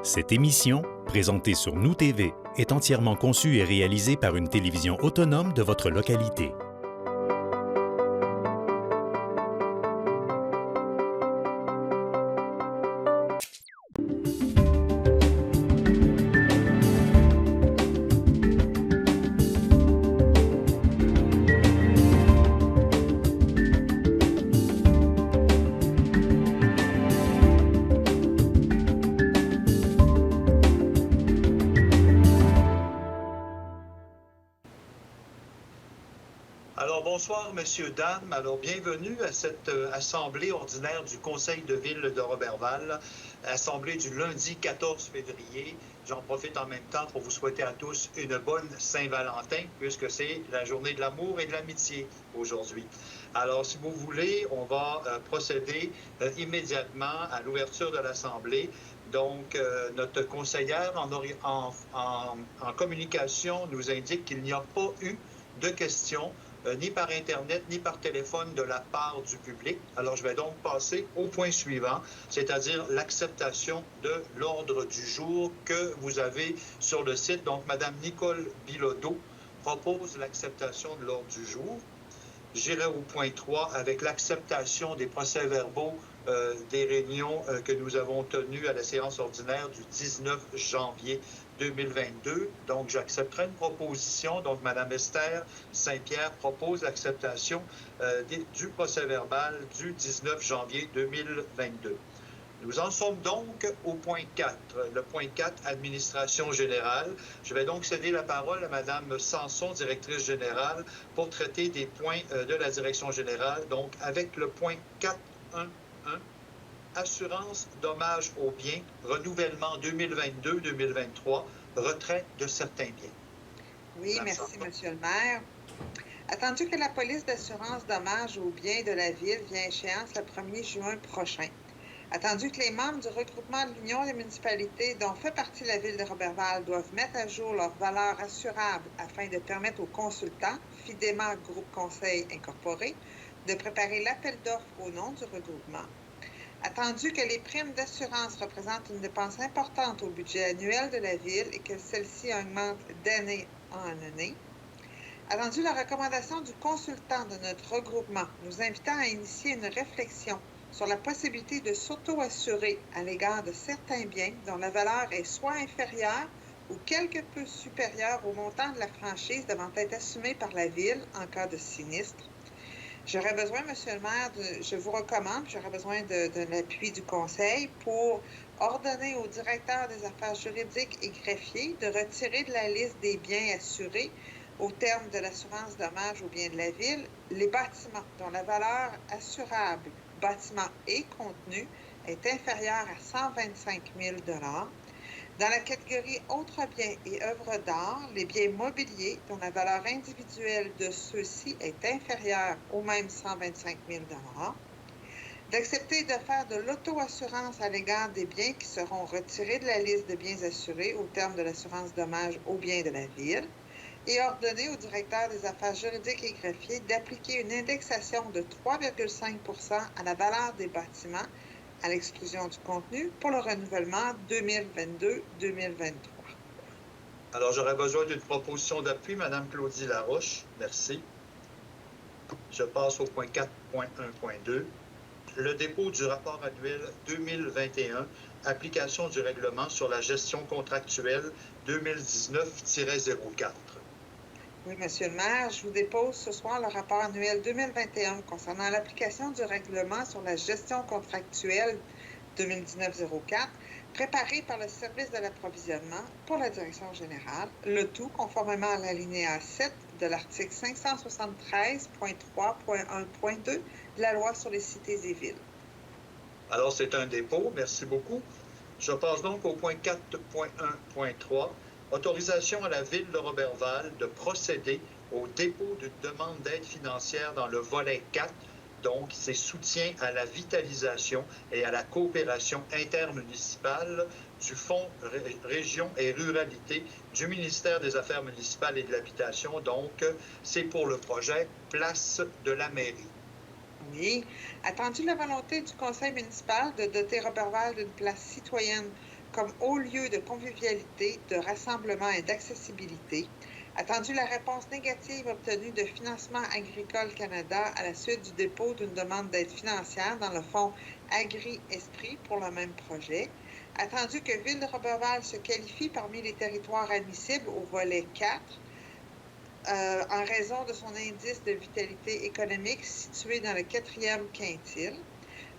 Cette émission, présentée sur Nous TV, est entièrement conçue et réalisée par une télévision autonome de votre localité. Bonsoir, messieurs, dames. Alors, bienvenue à cette assemblée ordinaire du Conseil de ville de Roberval, assemblée du lundi 14 février. J'en profite en même temps pour vous souhaiter à tous une bonne Saint-Valentin, puisque c'est la journée de l'amour et de l'amitié aujourd'hui. Alors, si vous voulez, on va procéder immédiatement à l'ouverture de l'assemblée. Donc, notre conseillère en communication nous indique qu'il n'y a pas eu de questions ni par Internet, ni par téléphone de la part du public. Alors, je vais donc passer au point suivant, c'est-à-dire l'acceptation de l'ordre du jour que vous avez sur le site. Donc, Mme Nicole Bilodeau propose l'acceptation de l'ordre du jour. J'irai au point 3 avec l'acceptation des procès-verbaux des réunions que nous avons tenues à la séance ordinaire du 19 janvier 2022. Donc, j'accepterai une proposition. Donc, Mme Esther Saint-Pierre propose l'acceptation du procès-verbal du 19 janvier 2022. Nous en sommes donc au point 4. Le point 4, administration générale. Je vais donc céder la parole à Mme Sanson, directrice générale, pour traiter des points de la direction générale. Donc, avec le point 4.1.1, assurance dommages aux biens, renouvellement 2022-2023, retrait de certains biens. Oui, merci, Monsieur le maire. Attendu que la police d'assurance dommages aux biens de la Ville vient à échéance le 1er juin prochain, attendu que les membres du regroupement de l'Union des municipalités dont fait partie la Ville de Roberval doivent mettre à jour leurs valeurs assurables afin de permettre aux consultants, fidément Groupe Conseil Incorporé, de préparer l'appel d'offres au nom du regroupement, attendu que les primes d'assurance représentent une dépense importante au budget annuel de la Ville et que celle-ci augmente d'année en année, attendu la recommandation du consultant de notre regroupement nous invitant à initier une réflexion sur la possibilité de s'auto-assurer à l'égard de certains biens dont la valeur est soit inférieure ou quelque peu supérieure au montant de la franchise devant être assumée par la Ville en cas de sinistre. J'aurais besoin, Monsieur le maire, je vous recommande, j'aurais besoin de l'appui du Conseil pour ordonner au directeur des affaires juridiques et greffiers de retirer de la liste des biens assurés au terme de l'assurance dommages aux biens de la Ville les bâtiments dont la valeur assurable bâtiment et contenu est inférieure à 125 000 $. Dans la catégorie autres biens et œuvres d'art, les biens mobiliers dont la valeur individuelle de ceux-ci est inférieure au même 125 000 $, d'accepter de faire de l'auto-assurance à l'égard des biens qui seront retirés de la liste de biens assurés au terme de l'assurance dommages aux biens de la Ville, et ordonner au directeur des affaires juridiques et greffiers d'appliquer une indexation de 3,5 % à la valeur des bâtiments, à l'exclusion du contenu, pour le renouvellement 2022-2023. Alors, j'aurais besoin d'une proposition d'appui, Mme Claudie Laroche. Merci. Je passe au point 4.1.2. Le dépôt du rapport annuel 2021, application du règlement sur la gestion contractuelle 2019-04. Oui, Monsieur le maire, je vous dépose ce soir le rapport annuel 2021 concernant l'application du règlement sur la gestion contractuelle 2019-04, préparé par le service de l'approvisionnement pour la direction générale, le tout conformément à l'alinéa 7 de l'article 573.3.1.2 de la loi sur les cités et villes. Alors, c'est un dépôt. Merci beaucoup. Je passe donc au point 4.1.3. Autorisation à la Ville de Roberval de procéder au dépôt d'une demande d'aide financière dans le volet 4, donc c'est soutien à la vitalisation et à la coopération intermunicipale du Fonds Région et Ruralité du ministère des Affaires municipales et de l'Habitation. Donc, c'est pour le projet Place de la Mairie. Oui. Attendu la volonté du Conseil municipal de doter Roberval d'une place citoyenne comme haut lieu de convivialité, de rassemblement et d'accessibilité. Attendu la réponse négative obtenue de Financement agricole Canada à la suite du dépôt d'une demande d'aide financière dans le fonds Agri-Esprit pour le même projet. Attendu que Ville de Roberval se qualifie parmi les territoires admissibles au volet 4 en raison de son indice de vitalité économique situé dans le 4e quintile.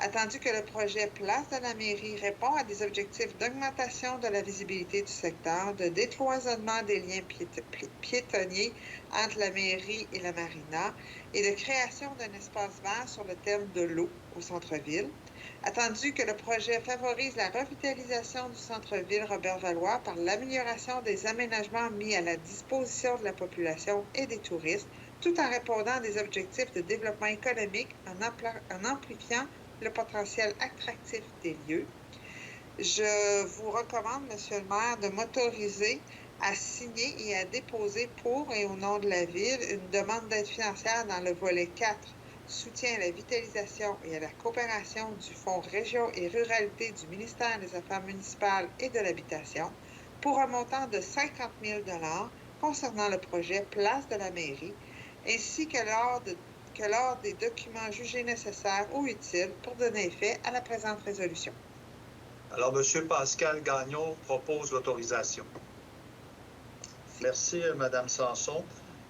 Attendu que le projet Place de la mairie répond à des objectifs d'augmentation de la visibilité du secteur, de décloisonnement des liens piétonniers entre la mairie et la marina et de création d'un espace vert sur le thème de l'eau au centre-ville. Attendu que le projet favorise la revitalisation du centre-ville Robertvallois par l'amélioration des aménagements mis à la disposition de la population et des touristes, tout en répondant à des objectifs de développement économique en amplifiant le potentiel attractif des lieux. Je vous recommande, Monsieur le maire, de m'autoriser à signer et à déposer pour et au nom de la Ville une demande d'aide financière dans le volet 4, soutien à la vitalisation et à la coopération du Fonds Région et Ruralité du ministère des Affaires municipales et de l'Habitation, pour un montant de 50 000 $ concernant le projet Place de la mairie, ainsi que lors des documents jugés nécessaires ou utiles pour donner effet à la présente résolution. Alors, M. Pascal Gagnon propose l'autorisation. Merci, Mme Sanson.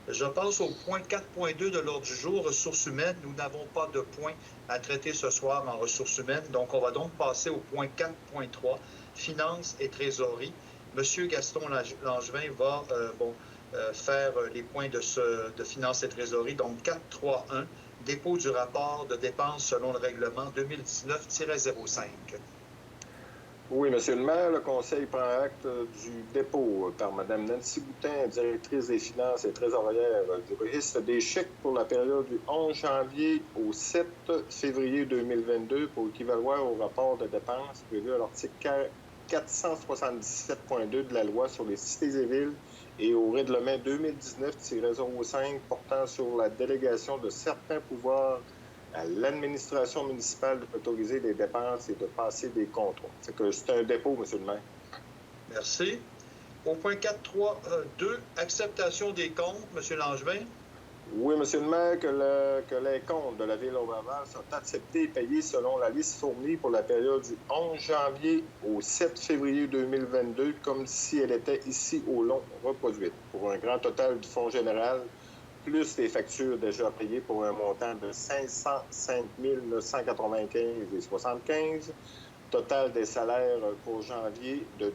Je passe au point 4.2 de l'ordre du jour, ressources humaines. Nous n'avons pas de point à traiter ce soir en ressources humaines, donc on va donc passer au point 4.3, finances et trésorerie. M. Gaston Langevin va faire les points de finances et trésorerie. Donc 4.3.1, dépôt du rapport de dépenses selon le règlement 2019-05. Oui, Monsieur le maire, le Conseil prend acte du dépôt par Mme Nancy Boutin, directrice des finances et trésorière du registre des chèques pour la période du 11 janvier au 7 février 2022 pour équivaloir au rapport de dépenses prévu à l'article 477.2 de la loi sur les cités et villes et au règlement 2019-05 portant sur la délégation de certains pouvoirs à l'administration municipale d'autoriser les dépenses et de passer des contrôles. C'est un dépôt, M. le maire. Merci. Au point 4.3.2, acceptation des comptes, M. Langevin. Oui, M. le maire, que les comptes de la Ville de Roberval sont acceptés et payés selon la liste fournie pour la période du 11 janvier au 7 février 2022, comme si elle était ici au long reproduite, pour un grand total du Fonds général, plus les factures déjà payées pour un montant de 505 995,75, total des salaires pour janvier de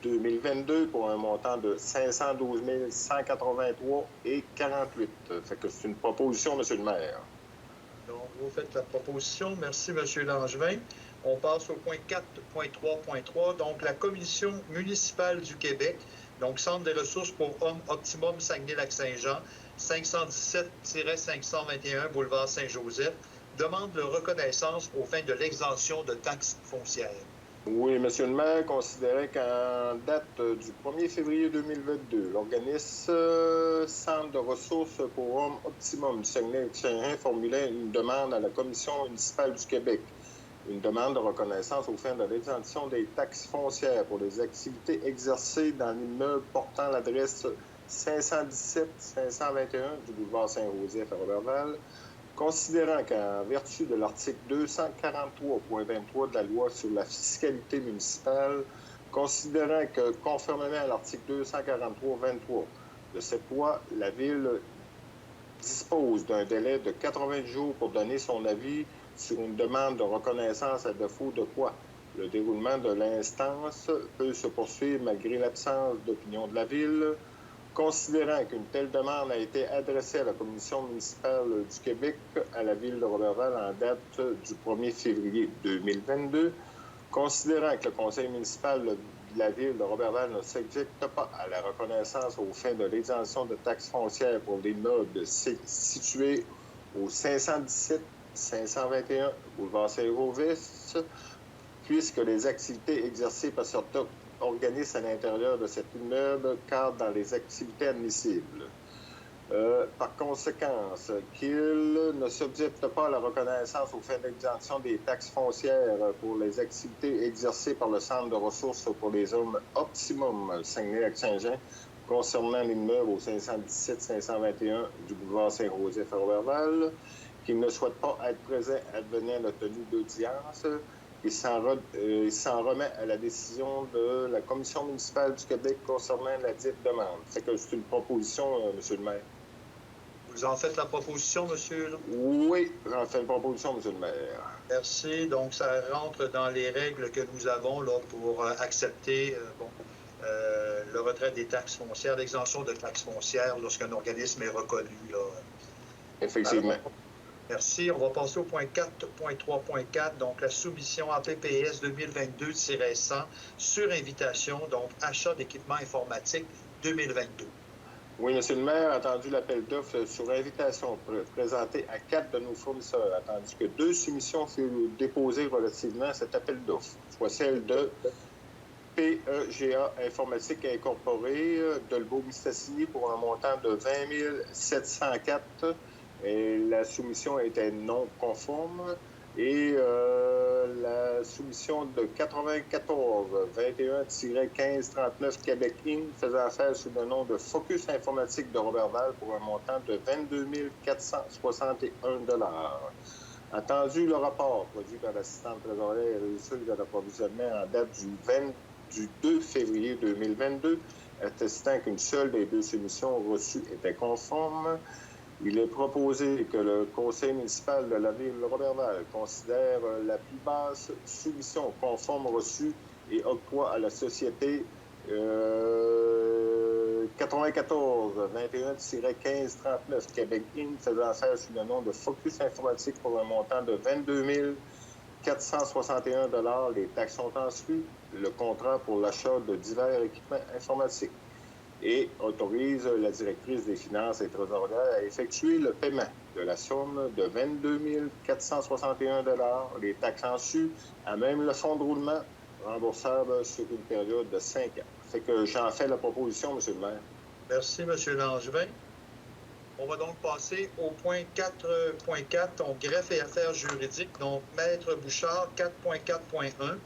2022 pour un montant de 512 183,48. Fait que c'est une proposition, M. le maire. Donc, vous faites la proposition. Merci, M. Langevin. On passe au point 4.3.3, donc la Commission municipale du Québec, donc Centre des ressources pour hommes Optimum Saguenay-Lac-Saint-Jean, 517-521 boulevard Saint-Joseph, demande de reconnaissance aux fins de l'exemption de taxes foncières. Oui, M. le maire considérait qu'en date du 1er février 2022, l'organisme Centre de ressources pour hommes Optimum du Saguenay-Lac-Saint-Jean formulait une demande à la Commission municipale du Québec. Une demande de reconnaissance aux fins de l'exemption des taxes foncières pour les activités exercées dans l'immeuble portant l'adresse 517-521 du boulevard Saint-Joseph à Roberval, considérant qu'en vertu de l'article 243.23 de la loi sur la fiscalité municipale, considérant que, conformément à l'article 243.23 de cette loi, la Ville dispose d'un délai de 80 jours pour donner son avis sur une demande de reconnaissance à défaut de quoi le déroulement de l'instance peut se poursuivre malgré l'absence d'opinion de la Ville, considérant qu'une telle demande a été adressée à la Commission municipale du Québec à la Ville de Roberval en date du 1er février 2022, considérant que le Conseil municipal de la Ville de Roberval ne s'exécute pas à la reconnaissance aux fins de l'exemption de taxes foncières pour l'immeuble situé au 517-521 boulevard Saint-Joseph, puisque les activités exercées par certains organismes à l'intérieur de cet immeuble cadrent dans les activités admissibles. Par conséquent, qu'il ne s'objecte pas à la reconnaissance aux fins d'exemption des taxes foncières pour les activités exercées par le Centre de ressources pour les zones optimum Saguenay-Lac-Saint-Jean concernant l'immeuble au 517-521 du boulevard Saint-Joseph à Roberval, qu'il ne souhaite pas être présent advenant la tenue d'audience. Il s'en remet à la décision de la Commission municipale du Québec concernant la dite demande. C'est que c'est une proposition, M. le maire. Vous en faites la proposition, monsieur? Oui, j'en fais une proposition, M. le maire. Merci. Donc, ça rentre dans les règles que nous avons là, pour accepter le retrait des taxes foncières, l'exemption de taxes foncières lorsqu'un organisme est reconnu. Là. Effectivement. Alors, merci. On va passer au point 4.3.4, donc la soumission à PPS 2022-100 sur invitation, donc achat d'équipements informatiques 2022. Oui, M. le maire, attendu l'appel d'offres sur invitation présenté à 4 de nos fournisseurs, attendu que 2 soumissions furent déposées relativement à cet appel d'offres, soit celle de PEGA Informatique Incorporée de Lebeau-Mistassini pour un montant de 20 704 et la soumission était non conforme. Et la soumission de 94-21-1539 Québec Inc. faisant affaire sous le nom de Focus Informatique de Roberval pour un montant de 22 461 $. Attendu le rapport produit par l'assistante trésorière et reçu de l'approvisionnement en date du 2 février 2022, attestant qu'une seule des 2 soumissions reçues était conforme. Il est proposé que le conseil municipal de la ville de Roberval considère la plus basse soumission conforme reçue et octroie à la société 94-21-1539 Québec Inc. faisant affaire sous le nom de Focus Informatique pour un montant de 22 461 $. Les taxes sont inscrites. Le contrat pour l'achat de divers équipements informatiques et autorise la directrice des finances et trésorières à effectuer le paiement de la somme de 22 461 $. Les taxes en su à même le fonds de roulement remboursable sur une période de 5 ans. Fait que j'en fais la proposition, M. le maire. Merci, M. Langevin. On va donc passer au point 4.4, donc greffe et affaires juridiques. Donc, Maître Bouchard, 4.4.1.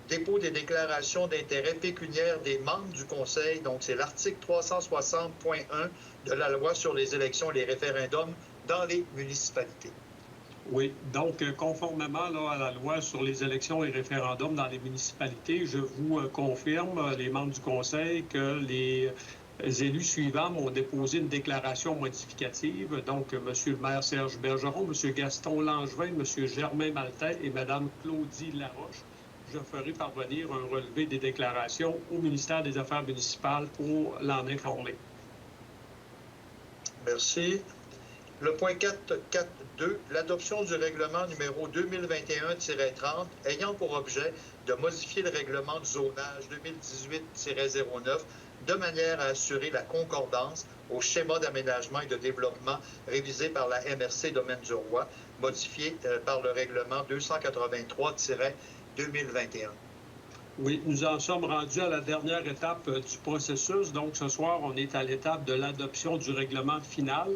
Dépôt des déclarations d'intérêt pécuniaire des membres du Conseil. Donc, c'est l'article 360.1 de la loi sur les élections et les référendums dans les municipalités. Oui, donc, conformément là, à la loi sur les élections et référendums dans les municipalités, je vous confirme, les membres du Conseil, que les élus suivants m'ont déposé une déclaration modificative. Donc, M. le maire Serge Bergeron, M. Gaston Langevin, M. Germain Maltais et Mme Claudie Laroche. Je ferai parvenir un relevé des déclarations au ministère des Affaires municipales pour l'en informer. Merci. Le point 4.4.2, l'adoption du règlement numéro 2021-30 ayant pour objet de modifier le règlement du zonage 2018-09 de manière à assurer la concordance au schéma d'aménagement et de développement révisé par la MRC Domaine du Roi, modifié par le règlement 283-2021. Oui, nous en sommes rendus à la dernière étape du processus. Donc, ce soir, on est à l'étape de l'adoption du règlement final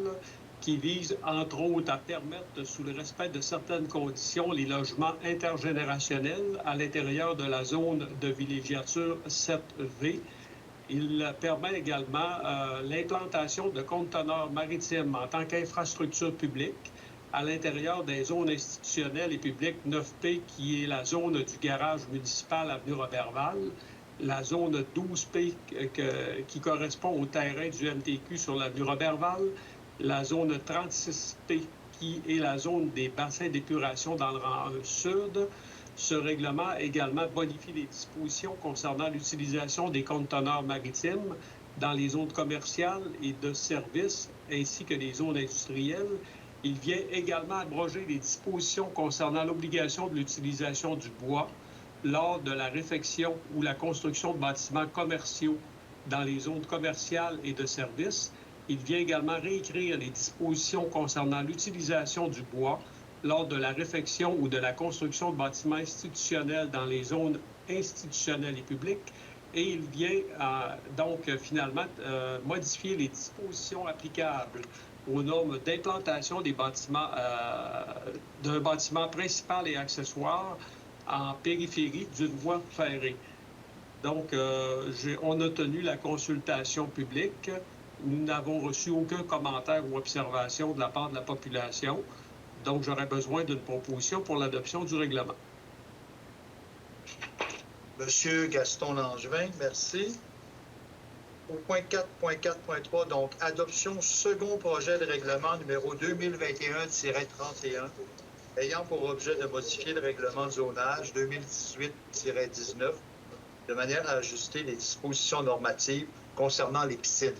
qui vise, entre autres, à permettre, sous le respect de certaines conditions, les logements intergénérationnels à l'intérieur de la zone de villégiature 7V. Il permet également l'implantation de conteneurs maritimes en tant qu'infrastructure publique à l'intérieur des zones institutionnelles et publiques 9P, qui est la zone du garage municipal avenue Roberval, la zone 12P qui correspond au terrain du MTQ sur l'avenue Roberval, la zone 36P qui est la zone des bassins d'épuration dans le rang 1 sud. Ce règlement également bonifie les dispositions concernant l'utilisation des conteneurs maritimes dans les zones commerciales et de services ainsi que les zones industrielles. Il vient également abroger les dispositions concernant l'obligation de l'utilisation du bois lors de la réfection ou la construction de bâtiments commerciaux dans les zones commerciales et de services. Il vient également réécrire les dispositions concernant l'utilisation du bois lors de la réfection ou de la construction de bâtiments institutionnels dans les zones institutionnelles et publiques. et il vient donc finalement modifier les dispositions applicables aux normes d'implantation des bâtiments, d'un bâtiment principal et accessoire en périphérie d'une voie ferrée. Donc, on a tenu la consultation publique. Nous n'avons reçu aucun commentaire ou observation de la part de la population. Donc, j'aurais besoin d'une proposition pour l'adoption du règlement. Monsieur Gaston Langevin, merci. Au point 4.4.3, donc, adoption second projet de règlement numéro 2021-31, ayant pour objet de modifier le règlement de zonage 2018-19, de manière à ajuster les dispositions normatives concernant les piscines.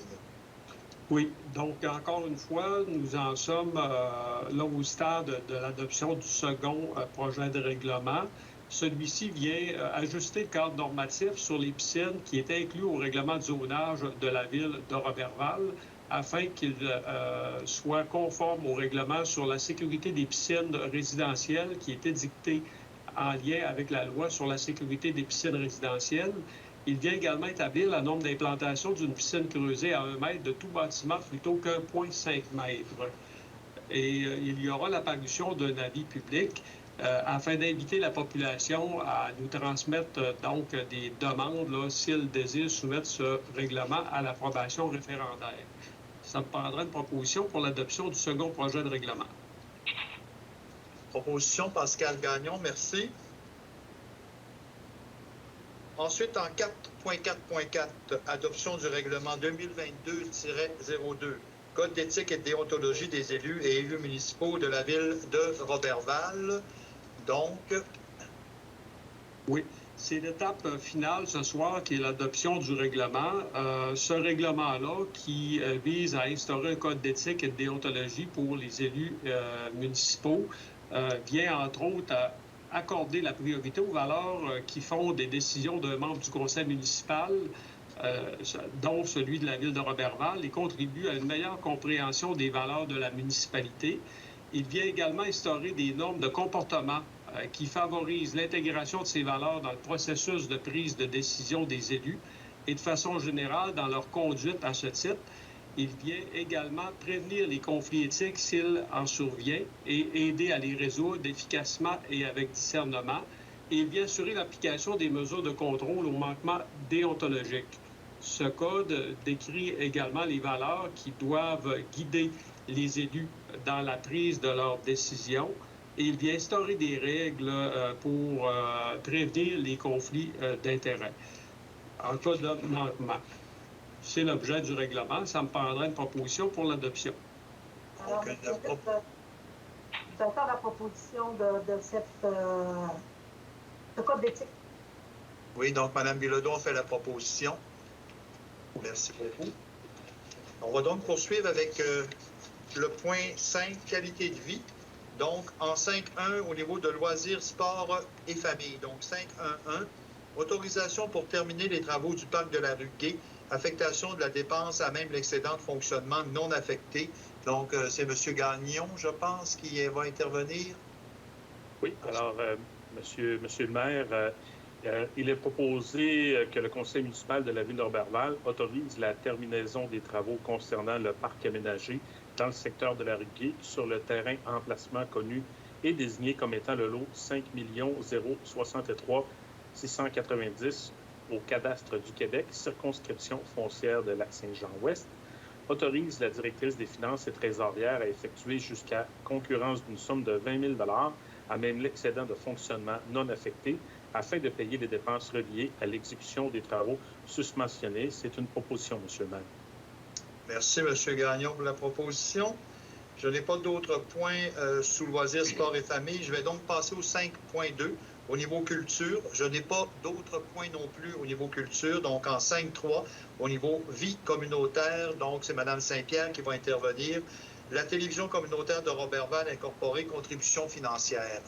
Oui, donc encore une fois, nous en sommes là au stade de l'adoption du second projet de règlement. Celui-ci vient ajuster le cadre normatif sur les piscines qui est inclus au règlement de zonage de la ville de Roberval afin qu'il soit conforme au règlement sur la sécurité des piscines résidentielles qui était dicté en lien avec la loi sur la sécurité des piscines résidentielles. Il vient également établir la norme d'implantation d'une piscine creusée à 1 mètre de tout bâtiment plutôt qu'1,5 mètre. Et il y aura la parution d'un avis public afin d'inviter la population à nous transmettre donc des demandes s'ils désirent soumettre ce règlement à l'approbation référendaire. Ça me prendra une proposition pour l'adoption du second projet de règlement. Proposition Pascal Gagnon, merci. Ensuite, en 4.4.4, adoption du règlement 2022-02, Code d'éthique et de déontologie des élus et élus municipaux de la ville de Roberval. Donc, oui, c'est l'étape finale ce soir qui est l'adoption du règlement. Ce règlement-là qui vise à instaurer un code d'éthique et de déontologie pour les élus municipaux vient entre autres à accorder la priorité aux valeurs qui font des décisions d'un membre du conseil municipal, dont celui de la ville de Roberval, et contribue à une meilleure compréhension des valeurs de la municipalité. Il vient également instaurer des normes de comportement qui favorisent l'intégration de ces valeurs dans le processus de prise de décision des élus et de façon générale dans leur conduite à ce titre. Il vient également prévenir les conflits éthiques s'il en survient et aider à les résoudre efficacement et avec discernement. Et il vient assurer l'application des mesures de contrôle aux manquements déontologiques. Ce code décrit également les valeurs qui doivent guider les élus dans la prise de leurs décisions. Et il vient instaurer des règles pour prévenir les conflits d'intérêts en cas de manquement. C'est l'objet du règlement. Ça me prendra une proposition pour l'adoption. Alors, vous allez faire la proposition de ce code d'éthique. Oui, donc Mme Bilodeau a fait la proposition. Merci beaucoup. On va donc poursuivre avec le point 5, qualité de vie. Donc, en 5.1, au niveau de loisirs, sport et famille. Donc, 5.1.1, autorisation pour terminer les travaux du parc de la rue Gay, affectation de la dépense à même l'excédent de fonctionnement non affecté. Donc, c'est M. Gagnon, je pense, qui va intervenir. Oui, alors, monsieur le maire, il est proposé que le conseil municipal de la ville de Roberval autorise la terminaison des travaux concernant le parc aménagé dans le secteur de la rue Gay sur le terrain emplacement connu et désigné comme étant le lot 5 063 690 au cadastre du Québec, circonscription foncière de Lac-Saint-Jean-Ouest, autorise la directrice des finances et trésorière à effectuer jusqu'à concurrence d'une somme de 20 000 à même l'excédent de fonctionnement non affecté afin de payer les dépenses reliées à l'exécution des travaux susmentionnés. C'est une proposition, M. le maire. Merci, M. Gagnon, pour la proposition. Je n'ai pas d'autres points sous loisirs, sport et famille. Je vais donc passer au 5.2 au niveau culture. Je n'ai pas d'autres points non plus au niveau culture. Donc, en 5.3, au niveau vie communautaire, donc c'est Mme Saint-Pierre qui va intervenir. La télévision communautaire de Roberval incorporée, contribution financière.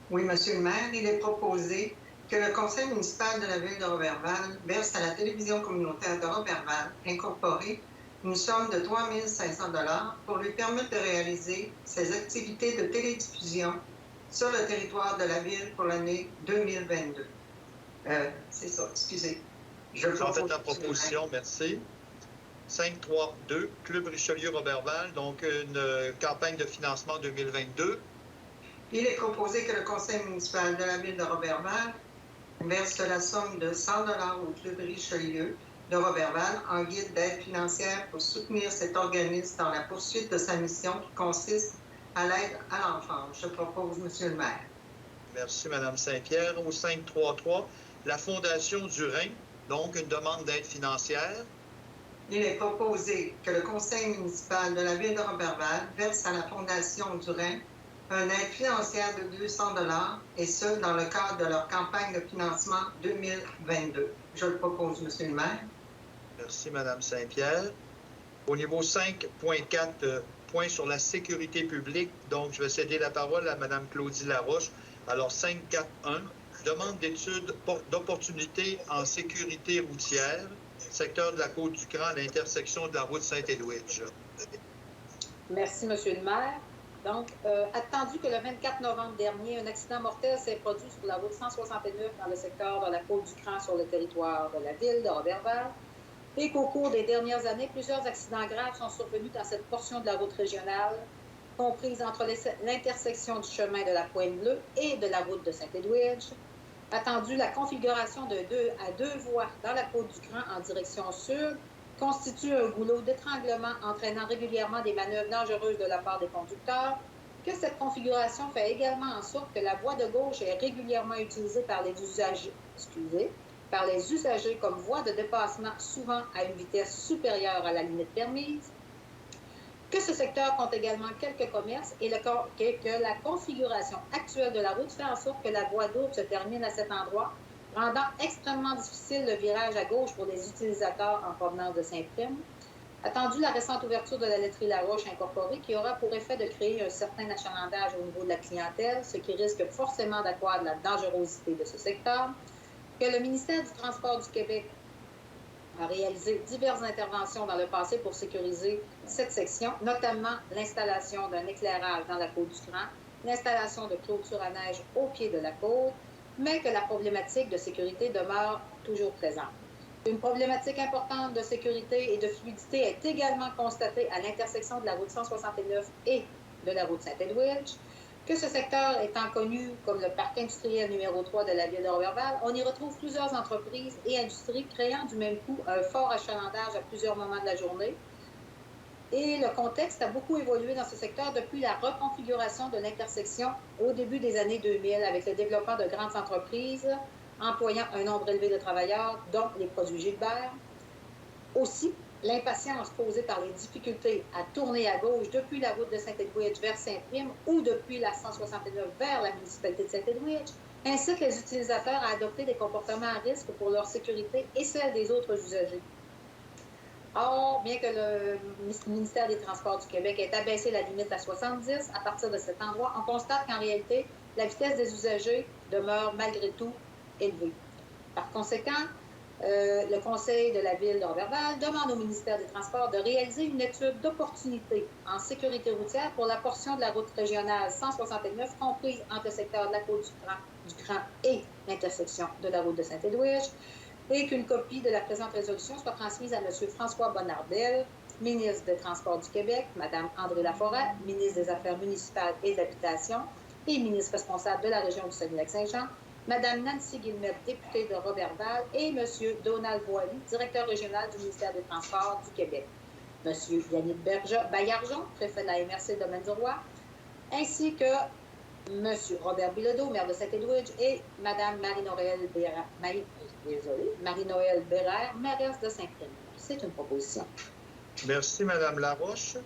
Oui, Monsieur le maire, il est proposé que le conseil municipal de la ville de Roberval verse à la télévision communautaire de Roberval incorporée une somme de 3 500 $ pour lui permettre de réaliser ses activités de télédiffusion sur le territoire de la ville pour l'année 2022. C'est ça, excusez. En fait, la proposition, merci. 5.3.2, Club Richelieu-Roberval, donc une campagne de financement 2022. Il est proposé que le conseil municipal de la ville de Roberval verse la somme de 100 $ au Club Richelieu de Roberval en guide d'aide financière pour soutenir cet organisme dans la poursuite de sa mission qui consiste à l'aide à l'enfance. Je propose, Monsieur le maire. Merci, Mme Saint-Pierre. Au 5.3.3, la Fondation du Rhin, donc une demande d'aide financière. Il est proposé que le conseil municipal de la ville de Roberval verse à la Fondation du Rhin une aide financière de 200 $ et ce, dans le cadre de leur campagne de financement 2022. Je le propose, Monsieur le maire. Merci, Mme Saint-Pierre. Au niveau 5.4, point sur la sécurité publique, donc je vais céder la parole à Mme Claudie Laroche. Alors, 5.4.1, demande d'études d'opportunités en sécurité routière, secteur de la Côte-du-Grand à l'intersection de la route Saint-Édouard. Merci, Monsieur le maire. Donc, attendu que le 24 novembre dernier, un accident mortel s'est produit sur la route 169 dans le secteur de la Côte-du-Cran sur le territoire de la ville de Roberval et qu'au cours des dernières années, plusieurs accidents graves sont survenus dans cette portion de la route régionale, comprise entre l'intersection du chemin de la Pointe-Bleue et de la route de Saint-Édouard. Attendu la configuration de 2 à 2 voies dans la Côte-du-Cran en direction sud, constitue un goulot d'étranglement entraînant régulièrement des manœuvres dangereuses de la part des conducteurs, que cette configuration fait également en sorte que la voie de gauche est régulièrement utilisée par les usagers comme voie de dépassement, souvent à une vitesse supérieure à la limite permise, que ce secteur compte également quelques commerces et que la configuration actuelle de la route fait en sorte que la voie double se termine à cet endroit, rendant extrêmement difficile le virage à gauche pour les utilisateurs en provenance de Saint-Prime. Attendu la récente ouverture de la laiterie La Roche incorporée qui aura pour effet de créer un certain achalandage au niveau de la clientèle, ce qui risque forcément d'accroître la dangerosité de ce secteur, que le ministère du Transport du Québec a réalisé diverses interventions dans le passé pour sécuriser cette section, notamment l'installation d'un éclairage dans la Côte-du-Grand, l'installation de clôtures à neige au pied de la côte, mais que la problématique de sécurité demeure toujours présente. Une problématique importante de sécurité et de fluidité est également constatée à l'intersection de la route 169 et de la route Saint-Édouard, que ce secteur étant connu comme le parc industriel numéro 3 de la ville de Roberval, on y retrouve plusieurs entreprises et industries créant du même coup un fort achalandage à plusieurs moments de la journée. Et le contexte a beaucoup évolué dans ce secteur depuis la reconfiguration de l'intersection au début des années 2000 avec le développement de grandes entreprises employant un nombre élevé de travailleurs, dont les produits Gilbert. Aussi, l'impatience causée par les difficultés à tourner à gauche depuis la route de Saint-Édouard vers Saint-Prime ou depuis la 169 vers la municipalité de Saint-Édouard incite les utilisateurs à adopter des comportements à risque pour leur sécurité et celle des autres usagers. Or, bien que le ministère des Transports du Québec ait abaissé la limite à 70, à partir de cet endroit, on constate qu'en réalité, la vitesse des usagers demeure malgré tout élevée. Par conséquent, le Conseil de la ville de Roberval demande au ministère des Transports de réaliser une étude d'opportunité en sécurité routière pour la portion de la route régionale 169 comprise entre le secteur de la Côte-du-Grand et l'intersection de la route de Saint-Édouard, et qu'une copie de la présente résolution soit transmise à M. François Bonnardel, ministre des Transports du Québec, Mme André Laforêt, ministre des Affaires municipales et de l'Habitation et ministre responsable de la région du Saguenay-Lac-Saint-Jean, Mme Nancy Guillemette, députée de Roberval, et M. Donald Boily, directeur régional du ministère des Transports du Québec, M. Yannick Baillargeon, préfet de la MRC Domaine-du-Roi, ainsi que M. Robert Bilodeau, maire de Saint-Édouard, et Mme Marie-Noël Bérère, mairesse de Saint-Prime. C'est une proposition. Merci, Mme Laroche.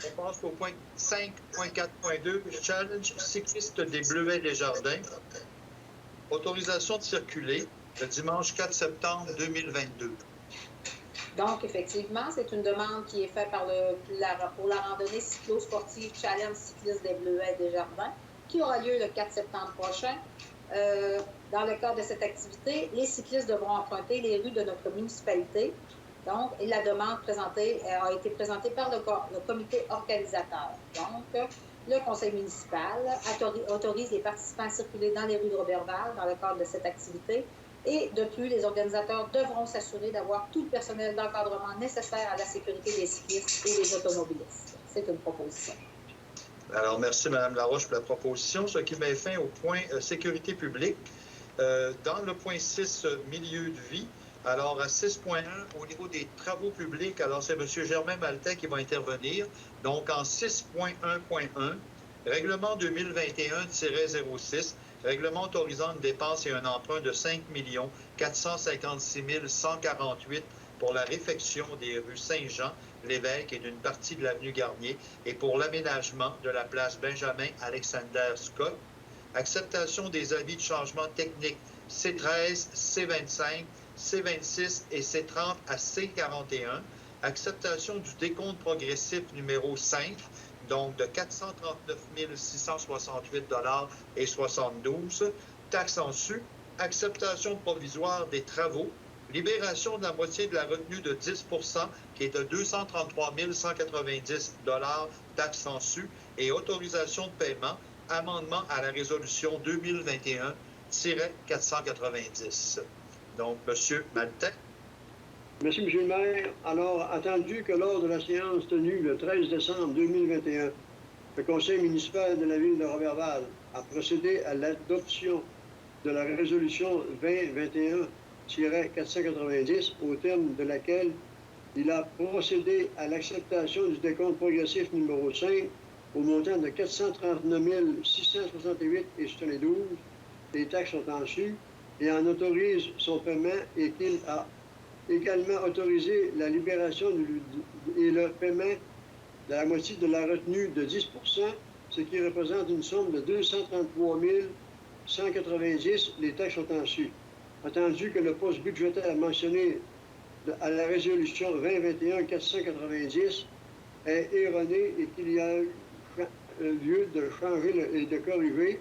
On passe au point 5.4.2, challenge cycliste des Bleuets des Jardins. Autorisation de circuler le dimanche 4 septembre 2022. Donc, effectivement, c'est une demande qui est faite pour la randonnée cyclo-sportive Challenge cycliste des Bleuets des Jardins, qui aura lieu le 4 septembre prochain. Dans le cadre de cette activité, les cyclistes devront emprunter les rues de notre municipalité. Donc, et la demande a été présentée par le comité organisateur. Donc, le conseil municipal autorise les participants à circuler dans les rues de Roberval dans le cadre de cette activité Et de plus, les organisateurs devront s'assurer d'avoir tout le personnel d'encadrement nécessaire à la sécurité des cyclistes et des automobilistes. C'est une proposition. Alors, merci, Mme Laroche, pour la proposition, ce qui met fin au point sécurité publique. Dans le point 6, milieu de vie, alors à 6.1, au niveau des travaux publics, alors c'est M. Germain Maltais qui va intervenir. Donc, en 6.1.1, règlement 2021-06, règlement autorisant une dépense et un emprunt de 5 456 148 pour la réfection des rues Saint-Jean, Lévesque et d'une partie de l'avenue Garnier et pour l'aménagement de la place Benjamin-Alexander Scott. Acceptation des avis de changement technique C13, C25, C26 et C30 à C41. Acceptation du décompte progressif numéro 5, donc de 439 668,72 $. Taxes en su. Acceptation provisoire des travaux. Libération de la moitié de la retenue de 10 qui est de 233 190 $, taxes en su, et autorisation de paiement, amendement à la résolution 2021-490. Donc, M. Maltais. Merci, M. le maire. Alors, attendu que lors de la séance tenue le 13 décembre 2021, le conseil municipal de la ville de Roberval a procédé à l'adoption de la résolution 2021-490, au terme de laquelle il a procédé à l'acceptation du décompte progressif numéro 5 au montant de 439 668,72 $. Les taxes sont en su et en autorise son paiement et qu'il a également autorisé la libération et le paiement de la moitié de la retenue de 10 %, ce qui représente une somme de 233 190 $. Les taxes sont en su. Attendu que le poste budgétaire mentionné à la résolution 2021-490 est erroné et qu'il y a lieu de changer et de corriger.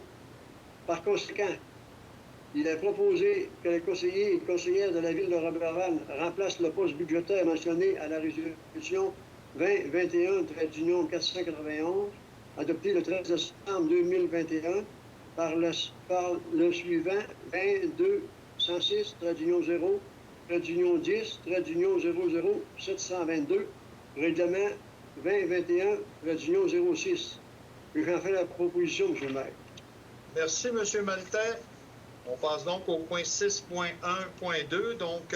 Par conséquent, il est proposé que les conseillers et conseillères de la ville de Roberval remplacent le poste budgétaire mentionné à la résolution 2021-491, adoptée le 13 décembre 2021, par le suivant 22-0-10-00-722, règlement 2021-06. J'en fais la proposition, M. le maire. Merci, M. Maltais. On passe donc au point 6.1.2, donc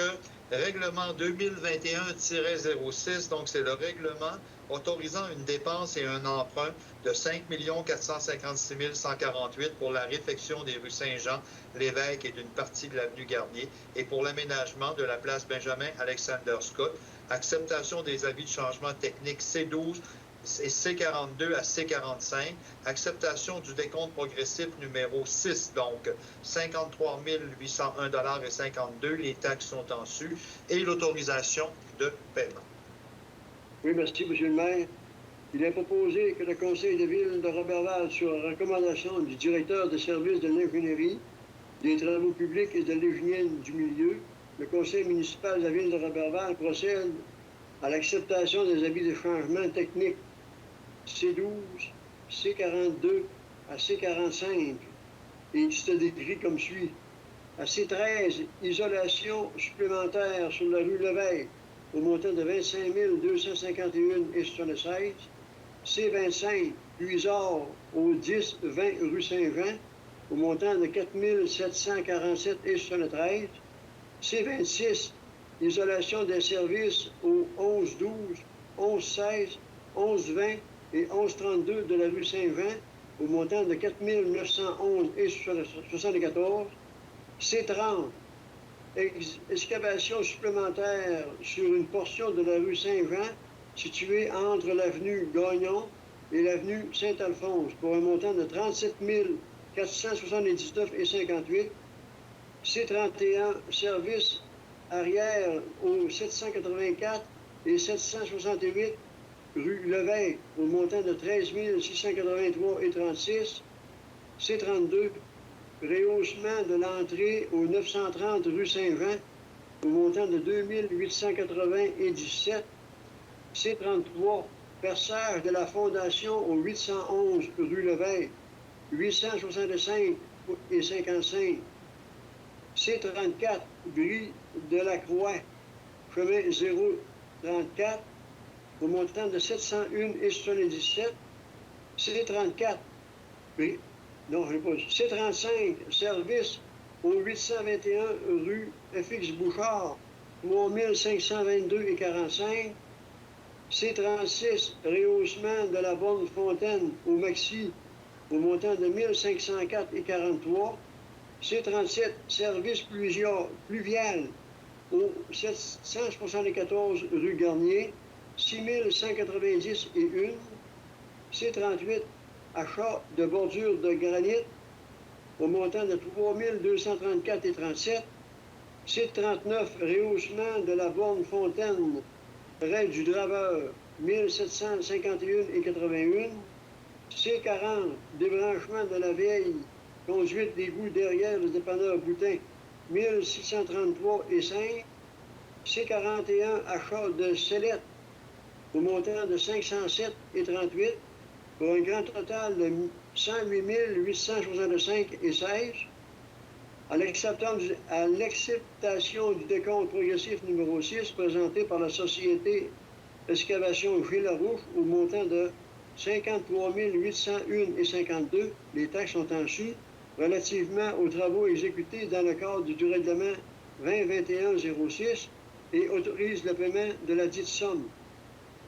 règlement 2021-06, donc c'est le règlement autorisant une dépense et un emprunt de 5 456 148 pour la réfection des rues Saint-Jean, Lévesque et d'une partie de l'avenue Garnier et pour l'aménagement de la place Benjamin-Alexander Scott. Acceptation des avis de changement technique C12 et C42 à C45, acceptation du décompte progressif numéro 6, donc 53 801,52 $, les taxes sont en su, et l'autorisation de paiement. Oui, merci, M. le maire. Il est proposé que le conseil de ville de Roberval, sur recommandation du directeur de service de l'ingénierie, des travaux publics et de l'hygiène du milieu, le conseil municipal de la ville de Roberval procède à l'acceptation des avis de changement technique C12, C42 à C45, et se décrit comme suit. À C13, isolation supplémentaire sur la rue Lévesque, au montant de 25 251,76 $. C25, Puisard, au 10-20 rue Saint-Jean, au montant de 4 747,73 $. C26, isolation des services au 11-12, 11-16, 11-20 et 11-32 de la rue Saint-Jean, au montant de 4 911,74 $. C30, excavation supplémentaire sur une portion de la rue Saint-Jean située entre l'avenue Gagnon et l'avenue Saint-Alphonse pour un montant de 37 479,58 $. C31, service arrière au 784 et 768 rue Lévesque au montant de 13 683,36 $. C32, rehaussement de l'entrée au 930 rue Saint-Jean au montant de 2 880,17 $. C33, perçage de la fondation au 811 rue Lévesque, 865,55 $. C34, Brie de la Croix, chemin 034, au montant de 701,77. C34, non, je n'ai pas. C35, service au 821 rue FX Bouchard, 3522,45. C36, rehaussement de la borne Fontaine au Maxi, au montant de 1504,43. C37, service pluvial au 774 rue Garnier, 6190,1. C38, achat de bordure de granit au montant de 3234,37. C39, rehaussement de la borne Fontaine près du Draveur, 1751,81. C40, débranchement de la vieille conduite d'égout derrière le dépanneur Boutin, 1633,5. C41, achat de sellette au montant de 507,38 pour un grand total de 108 865,16. À l'acceptation du décompte progressif numéro 6 présenté par la Société Excavation Gilles Larouche au montant de 53 801,52, les taxes sont en su, relativement aux travaux exécutés dans le cadre du règlement 2021-06 et autorise le paiement de la dite somme.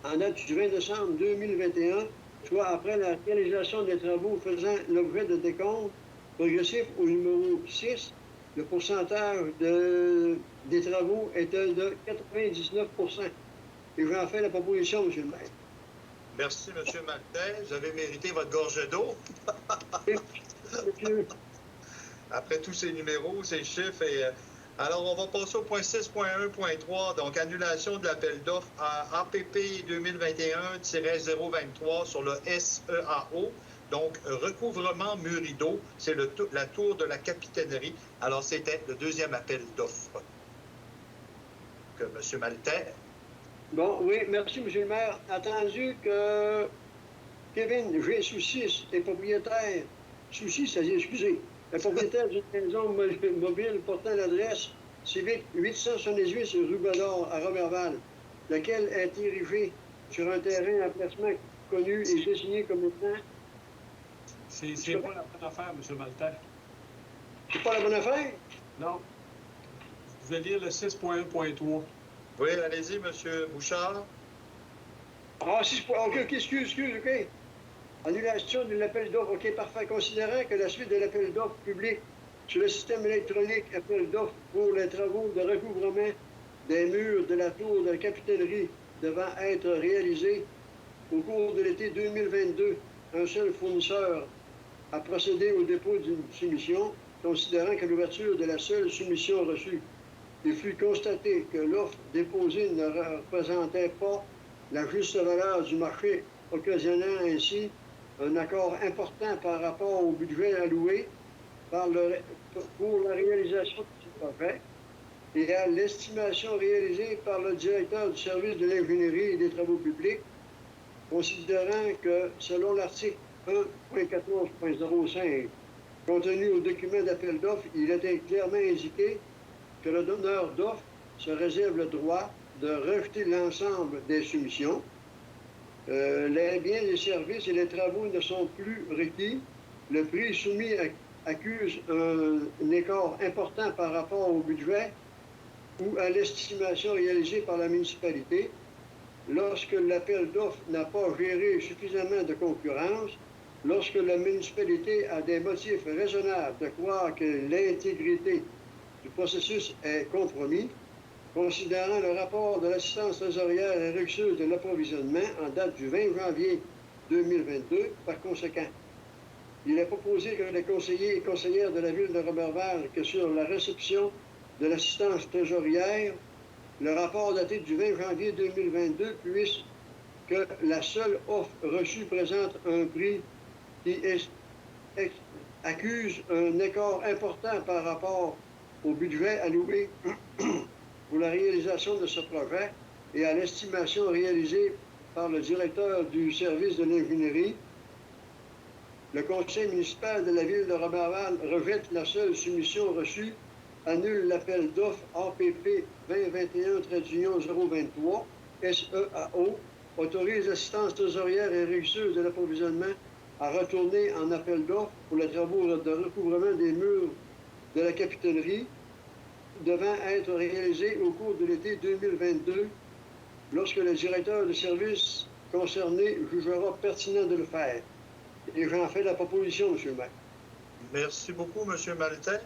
En date du 20 décembre 2021, soit après la réalisation des travaux faisant l'objet de décompte progressif au numéro 6, le pourcentage des travaux était de 99 %. Et j'en fais la proposition, M. le maire. Merci, M. Maltais. Vous avez mérité votre gorge d'eau. Après tous ces numéros, ces chiffres. Alors, on va passer au point 6.1.3, donc annulation de l'appel d'offres à APP 2021-023 sur le SEAO. Donc, recouvrement mur rideau, c'est la tour de la capitainerie. Alors, c'était le deuxième appel d'offres. Que M. Maltais. Bon, oui, merci, M. le maire. Attendu que Kevin G. Soucis est propriétaire, excusez, le propriétaire d'une maison mobile portant l'adresse civique 878 rue Bedard à Roberval, laquelle est érigée sur un terrain en placement connu et désigné comme étant. C'est pas la bonne affaire, M. Maltais. C'est pas la bonne affaire? Non. Vous pouvez lire le 6.1.3. Oui, allez-y, M. Bouchard. Ah, OK, excuse, OK. Annulation de l'appel d'offres. OK, parfait. Considérant que la suite de l'appel d'offres public sur le système électronique appel d'offres pour les travaux de recouvrement des murs de la tour de la capitainerie devant être réalisés au cours de l'été 2022, un seul fournisseur a procédé au dépôt d'une soumission, considérant que l'ouverture de la seule soumission reçue, il fut constaté que l'offre déposée ne représentait pas la juste valeur du marché, occasionnant ainsi un accord important par rapport au budget alloué pour la réalisation de ce projet et à l'estimation réalisée par le directeur du service de l'ingénierie et des travaux publics, considérant que, selon l'article 1.14.05, contenu au document d'appel d'offres, il était clairement indiqué que le donneur d'offres se réserve le droit de rejeter l'ensemble des soumissions. Les biens, les services et les travaux ne sont plus requis. Le prix soumis accuse un écart important par rapport au budget ou à l'estimation réalisée par la municipalité. Lorsque l'appel d'offres n'a pas géré suffisamment de concurrence, lorsque la municipalité a des motifs raisonnables de croire que l'intégrité du processus est compromis, considérant le rapport de l'assistance trésorière et régusseuse de l'approvisionnement en date du 20 janvier 2022, par conséquent, il est proposé que les conseillers et conseillères de la ville de Roberval, que sur la réception de l'assistance trésorière, le rapport daté du 20 janvier 2022 puisse que la seule offre reçue présente un prix qui accuse un écart important par rapport au budget alloué pour la réalisation de ce projet et à l'estimation réalisée par le directeur du service de l'ingénierie. Le conseil municipal de la ville de Roberval rejette la seule soumission reçue annule l'appel d'offres APP 2021-023 SEAO, autorise l'assistance trésorière et réguleuse de l'approvisionnement à retourner en appel d'offres pour les travaux de recouvrement des murs de la capitalerie devant être réalisés au cours de l'été 2022 lorsque le directeur de service concerné jugera pertinent de le faire. Et j'en fais la proposition, M. le maire. Merci beaucoup, M. Maltais.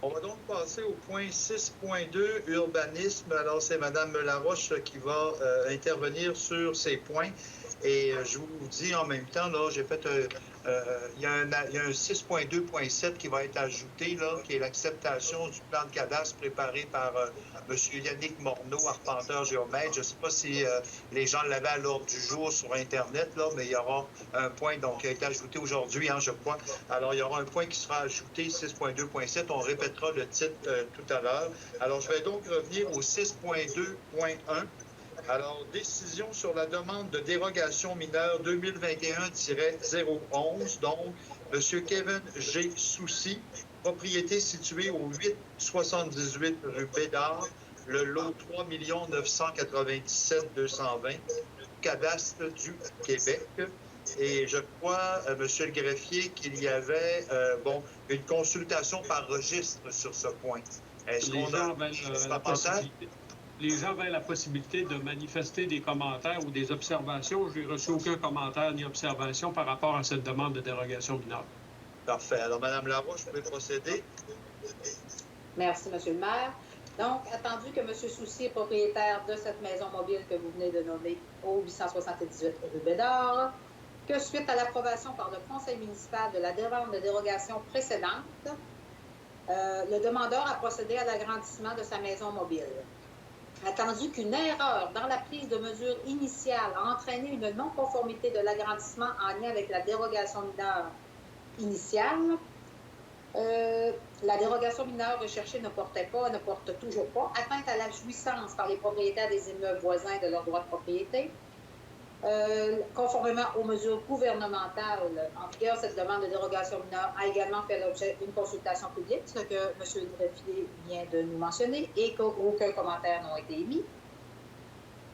On va donc passer au point 6.2, urbanisme. Alors, c'est Mme Laroche qui va intervenir sur ces points. Et je vous dis en même temps, là, j'ai fait il y a un 6.2.7 qui va être ajouté, là, qui est l'acceptation du plan de cadastre préparé par M. Yannick Morneau, arpenteur géomètre. Je ne sais pas si les gens l'avaient à l'ordre du jour sur Internet, là, mais il y aura un point donc, qui a été ajouté aujourd'hui, hein, je crois. Alors, il y aura un point qui sera ajouté, 6.2.7. On répétera le titre tout à l'heure. Alors, je vais donc revenir au 6.2.1. Alors, décision sur la demande de dérogation mineure 2021-011, donc M. Kevin G. Soucy, propriété située au 878 rue Bédard, le lot 3 997 220, cadastre du Québec. Et je crois, Monsieur le greffier, qu'il y avait une consultation par registre sur ce point. Est-ce qu'on a les gens avaient la possibilité de manifester des commentaires ou des observations. Je n'ai reçu aucun commentaire ni observation par rapport à cette demande de dérogation mineure. Parfait. Alors, Mme Laroche, vous pouvez procéder. Merci, M. le maire. Donc, attendu que M. Soucy est propriétaire de cette maison mobile que vous venez de nommer au 878 rue Bédard, que suite à l'approbation par le conseil municipal de la demande de dérogation précédente, le demandeur a procédé à l'agrandissement de sa maison mobile. Attendu qu'une erreur dans la prise de mesure initiale a entraîné une non-conformité de l'agrandissement en lien avec la dérogation mineure initiale, la dérogation mineure recherchée ne porte toujours pas atteinte à la jouissance par les propriétaires des immeubles voisins de leur droit de propriété. Conformément aux mesures gouvernementales en vigueur, cette demande de dérogation mineure a également fait l'objet d'une consultation publique, ce que M. le greffier vient de nous mentionner, et qu'aucun commentaire n'a été émis.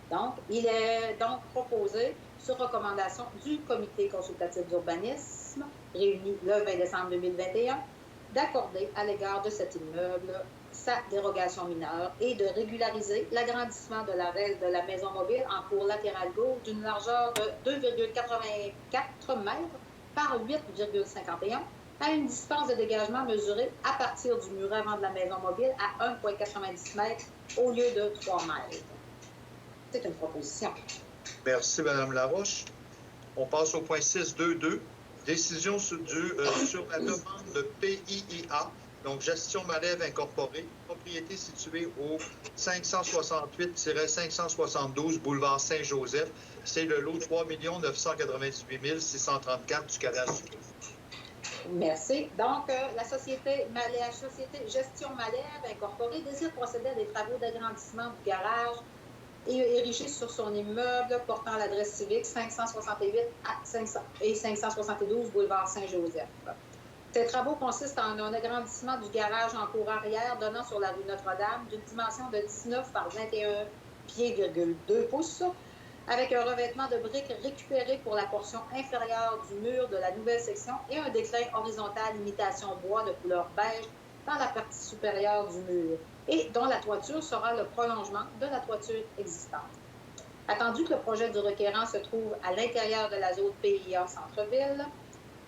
Donc, il est donc proposé, sur recommandation du comité consultatif d'urbanisme, réuni le 20 décembre 2021, d'accorder à l'égard de cet immeuble sa dérogation mineure et de régulariser l'agrandissement de la maison mobile en cour latérale gauche d'une largeur de 2,84 mètres par 8,51 à une distance de dégagement mesurée à partir du mur avant de la maison mobile à 1,90 mètres au lieu de 3 mètres. C'est une proposition. Merci, Mme Laroche. On passe au point 6.2.2. Décision sur la demande de PIIA, donc Gestion Malève Incorporée, propriété située au 568-572 boulevard Saint-Joseph. C'est le lot 3 998 634 du cadastre. Merci. Donc, la société Gestion Malève Incorporée désire procéder à des travaux d'agrandissement du garage et érigé sur son immeuble portant l'adresse civique 568 et 572 boulevard Saint-Joseph. Ces travaux consistent en un agrandissement du garage en cour arrière donnant sur la rue Notre-Dame d'une dimension de 19 par 21 pieds,2 pouces avec un revêtement de briques récupéré pour la portion inférieure du mur de la nouvelle section et un déclin horizontal imitation bois de couleur beige dans la partie supérieure du mur et dont la toiture sera le prolongement de la toiture existante. Attendu que le projet du requérant se trouve à l'intérieur de la zone PIA Centre-Ville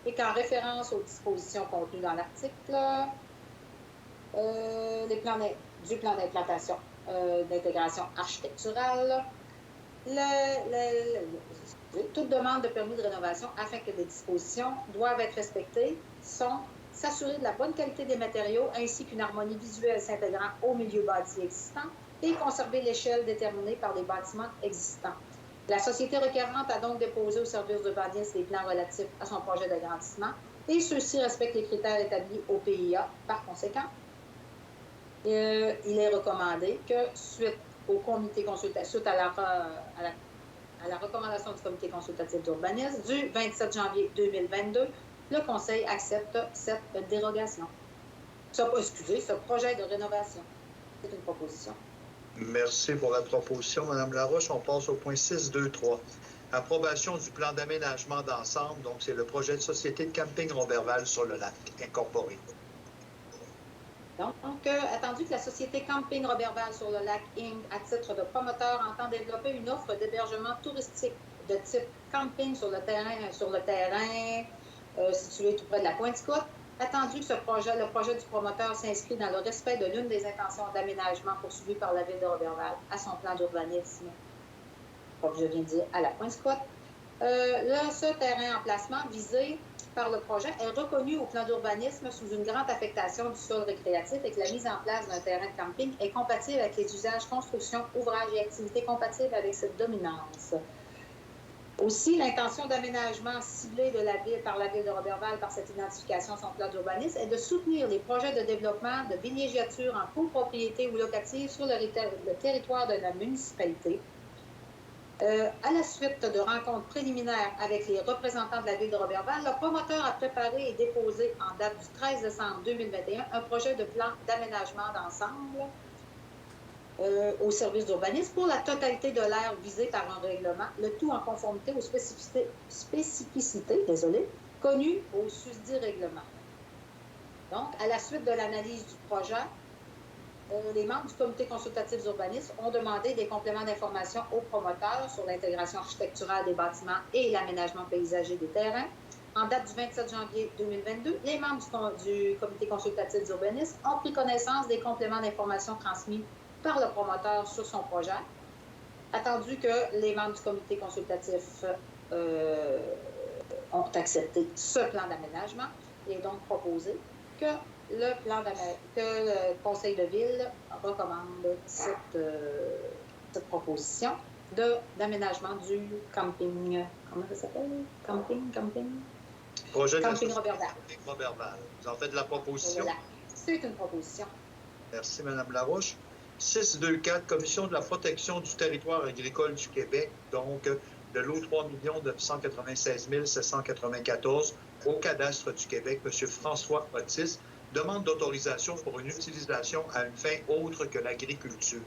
et qu'en référence aux dispositions contenues dans l'article, du plan d'implantation d'intégration architecturale, toute demande de permis de rénovation afin que des dispositions doivent être respectées sont s'assurer de la bonne qualité des matériaux ainsi qu'une harmonie visuelle s'intégrant au milieu bâti existant et conserver l'échelle déterminée par les bâtiments existants. La société requérante a donc déposé au service d'urbanisme les plans relatifs à son projet d'agrandissement et ceux-ci respectent les critères établis au PIA. Par conséquent, il est recommandé que, suite au comité consultatif, suite à la recommandation du comité consultatif d'urbanisme du 27 janvier 2022, le Conseil accepte cette dérogation. ce projet de rénovation. C'est une proposition. Merci pour la proposition, Mme Laroche. On passe au point 6.2.3. Approbation du plan d'aménagement d'ensemble. Donc, c'est le projet de Société de camping Roberval sur le lac, incorporé. Donc, attendu que la Société Camping Roberval sur le lac Inc., à titre de promoteur, entend développer une offre d'hébergement touristique de type camping sur le terrain situé tout près de la Pointe-Côte, attendu que le projet du promoteur s'inscrit dans le respect de l'une des intentions d'aménagement poursuivies par la Ville de Roberval à son plan d'urbanisme, comme je viens de dire, à la Pointe-Côte. Ce terrain emplacement visé par le projet est reconnu au plan d'urbanisme sous une grande affectation du sol récréatif et que la mise en place d'un terrain de camping est compatible avec les usages, construction, ouvrages et activités compatibles avec cette dominance. Aussi, l'intention d'aménagement ciblée par la Ville de Roberval par cette identification son plan d'urbanisme est de soutenir les projets de développement de villégiature en copropriété ou locative sur le territoire de la municipalité. À la suite de rencontres préliminaires avec les représentants de la Ville de Roberval, le promoteur a préparé et déposé en date du 13 décembre 2021 un projet de plan d'aménagement d'ensemble au service d'urbanisme pour la totalité de l'aire visée par un règlement, le tout en conformité aux spécificités connues au susdit règlement. Donc, à la suite de l'analyse du projet, les membres du comité consultatif d'urbanisme ont demandé des compléments d'information aux promoteurs sur l'intégration architecturale des bâtiments et l'aménagement paysager des terrains. En date du 27 janvier 2022, les membres du comité consultatif d'urbanisme ont pris connaissance des compléments d'information transmis par le promoteur sur son projet, attendu que les membres du comité consultatif ont accepté ce plan d'aménagement et donc proposé que le conseil de ville recommande cette proposition d'aménagement du camping. Comment ça s'appelle? Camping? Projet camping de Roberval. Roberval. Vous en faites la proposition? Voilà. C'est une proposition. Merci, Mme Laroche. 6.2.4, Commission de la protection du territoire agricole du Québec, donc de l'eau 3 996 794 au cadastre du Québec, M. François Otis, demande d'autorisation pour une utilisation à une fin autre que l'agriculture.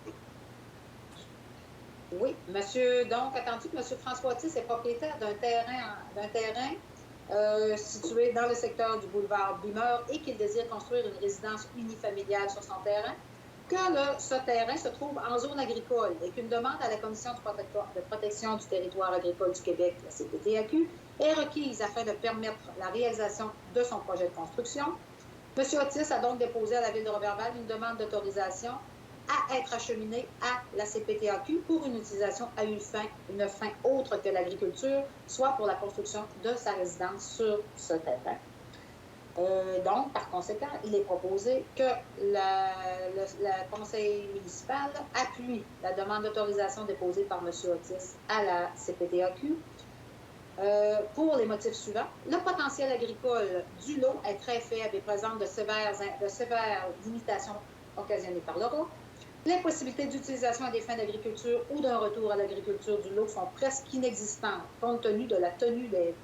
Oui, monsieur, donc, attendu que M. François Otis est propriétaire d'un terrain situé dans le secteur du boulevard Bimeur et qu'il désire construire une résidence unifamiliale sur son terrain, que ce terrain se trouve en zone agricole et qu'une demande à la Commission de protection du territoire agricole du Québec, la CPTAQ, est requise afin de permettre la réalisation de son projet de construction. M. Otis a donc déposé à la Ville de Roberval une demande d'autorisation à être acheminé à la CPTAQ pour une utilisation à une fin autre que l'agriculture, soit pour la construction de sa résidence sur ce terrain. Donc, par conséquent, il est proposé que le conseil municipal appuie la demande d'autorisation déposée par M. Otis à la CPTAQ pour les motifs suivants. Le potentiel agricole du lot est très faible et présente de sévères limitations occasionnées par le lot. Les possibilités d'utilisation à des fins d'agriculture ou d'un retour à l'agriculture du lot sont presque inexistantes compte tenu de la tenure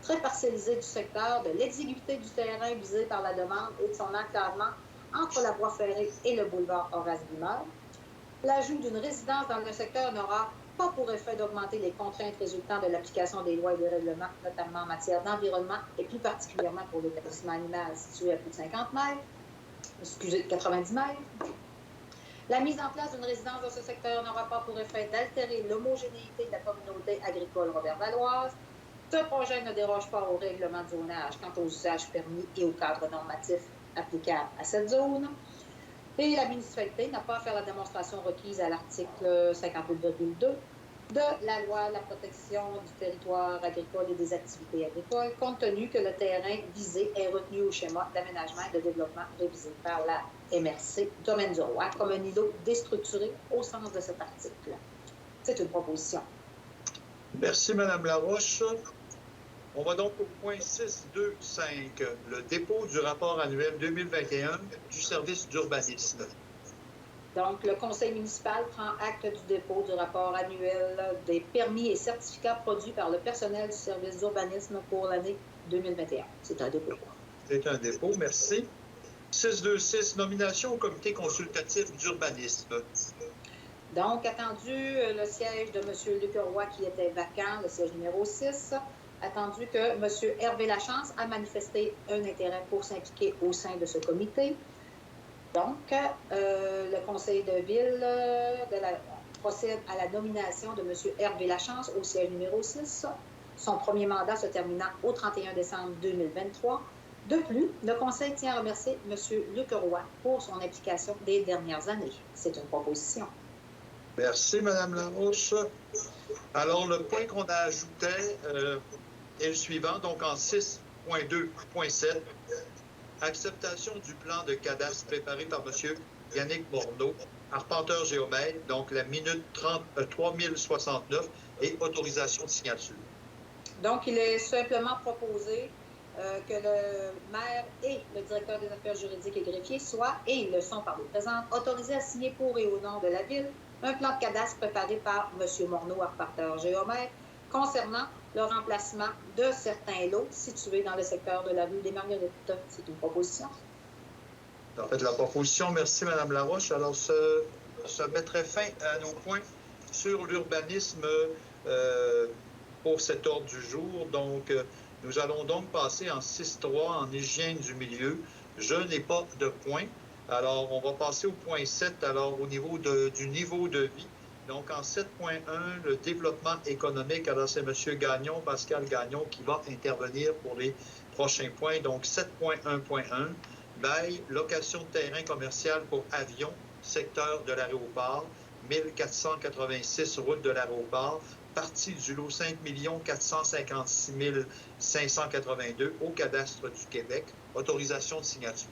très parcellisée du secteur, de l'exiguïté du terrain visé par la demande et de son enclavement entre la voie ferrée et le boulevard Horace-Bimeur. L'ajout d'une résidence dans le secteur n'aura pas pour effet d'augmenter les contraintes résultant de l'application des lois et des règlements, notamment en matière d'environnement et plus particulièrement pour l'établissement animal situé à plus de 50 mètres, 90 mètres. La mise en place d'une résidence dans ce secteur n'aura pas pour effet d'altérer l'homogénéité de la communauté agricole robervaloise. Ce projet ne déroge pas au règlement de zonage quant aux usages permis et au cadre normatif applicable à cette zone. Et la municipalité n'a pas à faire la démonstration requise à l'article 58,2 de la loi de la protection du territoire agricole et des activités agricoles, compte tenu que le terrain visé est retenu au schéma d'aménagement et de développement révisé par la MRC Domaine du Roi comme un îlot déstructuré au sens de cet article. C'est une proposition. Merci, Mme Laroche. On va donc au point 6.2.5, le dépôt du rapport annuel 2021 du service d'urbanisme. Donc, le conseil municipal prend acte du dépôt du rapport annuel des permis et certificats produits par le personnel du service d'urbanisme pour l'année 2021. C'est un dépôt. C'est un dépôt, merci. 626, nomination au comité consultatif d'urbanisme. Donc, attendu le siège de M. Luc Roy qui était vacant, le siège numéro 6. Attendu que M. Hervé Lachance a manifesté un intérêt pour s'impliquer au sein de ce comité. Donc, le conseil de ville procède à la nomination de M. Hervé Lachance au siège numéro 6, son premier mandat se terminant au 31 décembre 2023. De plus, le conseil tient à remercier M. Luc Roy pour son implication des dernières années. C'est une proposition. Merci, Mme Larouche. Alors, le point qu'on a ajouté est le suivant, donc en 6.2.7, acceptation du plan de cadastre préparé par M. Yannick Morneau, arpenteur géomètre, donc la minute 3069 et autorisation de signature. Donc, il est simplement proposé que le maire et le directeur des affaires juridiques et greffiers soient, et ils le sont par le présent, autorisés à signer pour et au nom de la Ville un plan de cadastre préparé par M. Morneau, arpenteur géomètre, concernant le remplacement de certains lots situés dans le secteur de la rue des Marguerites. C'est une proposition. En fait, la proposition, merci Mme Laroche. Alors, ça mettrait fin à nos points sur l'urbanisme pour cet ordre du jour. Donc, nous allons donc passer en 6.3 en hygiène du milieu. Je n'ai pas de point. Alors, on va passer au point 7, alors au niveau du niveau de vie. Donc, en 7.1, le développement économique. Alors, c'est M. Gagnon, Pascal Gagnon, qui va intervenir pour les prochains points. Donc, 7.1.1, bail, location de terrain commercial pour avions, secteur de l'aéroport, 1486 route de l'aéroport, partie du lot 5 456 582 au cadastre du Québec. Autorisation de signature.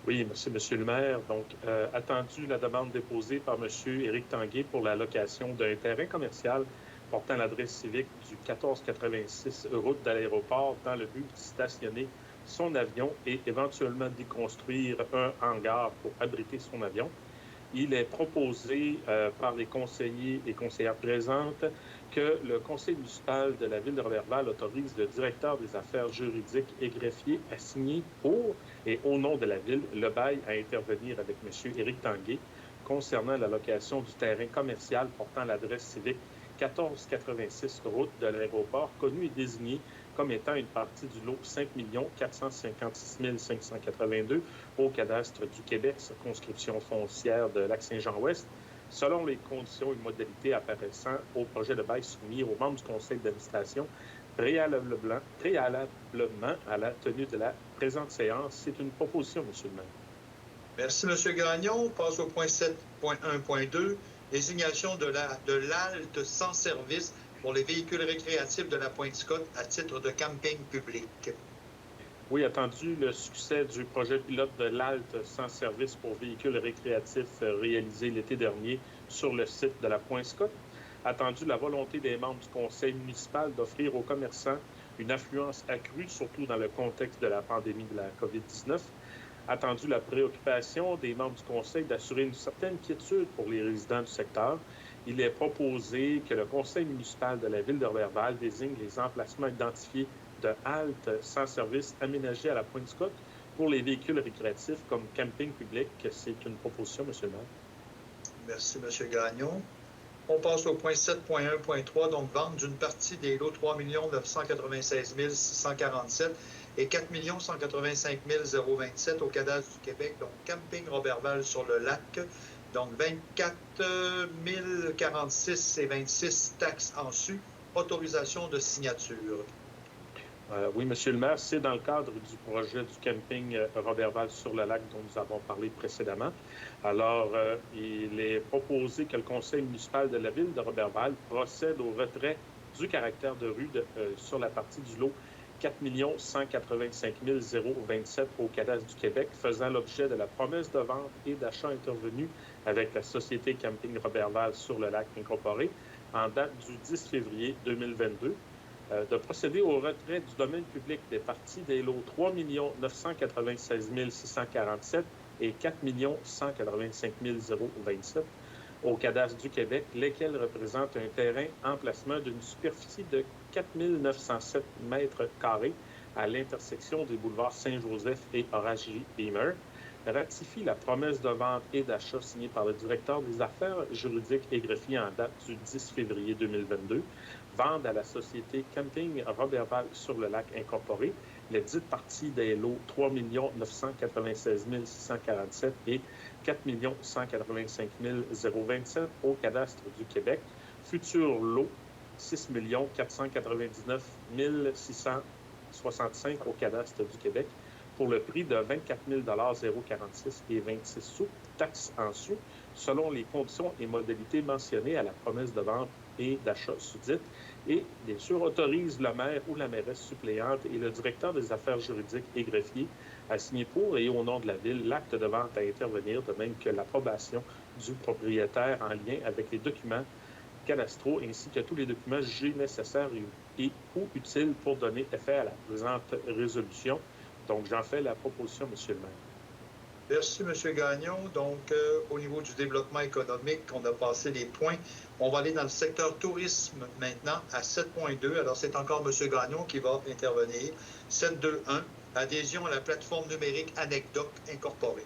Oui, monsieur le maire. Donc, attendu la demande déposée par M. Éric Tanguay pour la location d'un terrain commercial portant l'adresse civique du 1486 route de l'aéroport dans le but de stationner son avion et éventuellement d'y construire un hangar pour abriter son avion. Il est proposé par les conseillers et conseillères présentes que le conseil municipal de la Ville de Roberval autorise le directeur des affaires juridiques et greffier à signer pour et au nom de la Ville le bail à intervenir avec M. Éric Tanguay concernant la location du terrain commercial portant l'adresse civique 1486 route de l'aéroport, connu et désigné comme étant une partie du lot 5 456 582 au cadastre du Québec, circonscription foncière de Lac-Saint-Jean-Ouest, selon les conditions et modalités apparaissant au projet de bail soumis aux membres du conseil d'administration préalablement à la tenue de la présente séance. C'est une proposition, M. le maire. Merci, M. Gagnon. On passe au point 7.1.2, désignation de l'halte sans service pour les véhicules récréatifs de la Pointe-Scott à titre de camping public. Oui, attendu le succès du projet pilote de l'halte sans service pour véhicules récréatifs réalisé l'été dernier sur le site de la Pointe-Scott. Attendu la volonté des membres du conseil municipal d'offrir aux commerçants une affluence accrue, surtout dans le contexte de la pandémie de la COVID-19. Attendu la préoccupation des membres du conseil d'assurer une certaine quiétude pour les résidents du secteur. Il est proposé que le conseil municipal de la Ville de Roberval désigne les emplacements identifiés de haltes sans service aménagés à la Pointe-Scott pour les véhicules récréatifs comme camping public. C'est une proposition, M. le maire. Merci, M. Gagnon. On passe au point 7.1.3, donc vente d'une partie des lots 3 996 647 et 4 185 027 au cadastre du Québec, donc camping Roberval sur le lac. Donc, 24 046 et 26 taxes en su, autorisation de signature. Oui, M. le maire, c'est dans le cadre du projet du camping Roberval sur le lac dont nous avons parlé précédemment. Alors, il est proposé que le conseil municipal de la Ville de Roberval procède au retrait du caractère de rue sur la partie du lot 4 185 027 au cadastre du Québec, faisant l'objet de la promesse de vente et d'achat intervenue avec la société Camping Roberval sur le lac incorporé en date du 10 février 2022, de procéder au retrait du domaine public des parties des lots 3 996 647 et 4 185 027 au cadastre du Québec, lesquels représentent un terrain emplacement d'une superficie de 4 907 mètres carrés à l'intersection des boulevards Saint-Joseph et Horace J. Beamer, ratifie la promesse de vente et d'achat signée par le directeur des affaires juridiques et greffiers en date du 10 février 2022, vende à la société Camping Roberval sur le lac incorporé les dites parties des lots 3 996 647 et 4 185 027 au cadastre du Québec, futur lot 6 499 665 au cadastre du Québec, pour le prix de 24 046 et 26 sous, taxes en sous, selon les conditions et modalités mentionnées à la promesse de vente et d'achat sous-dite, et bien sûr autorise le maire ou la mairesse suppléante et le directeur des affaires juridiques et greffiers à signer pour et au nom de la Ville l'acte de vente à intervenir, de même que l'approbation du propriétaire en lien avec les documents cadastraux ainsi que tous les documents jugés nécessaires et ou utiles pour donner effet à la présente résolution. Donc, j'en fais la proposition, Monsieur le maire. Merci, M. Gagnon. Donc, au niveau du développement économique, on a passé les points. On va aller dans le secteur tourisme maintenant à 7.2. Alors, c'est encore M. Gagnon qui va intervenir. 7.2.1, adhésion à la plateforme numérique Anecdote incorporée.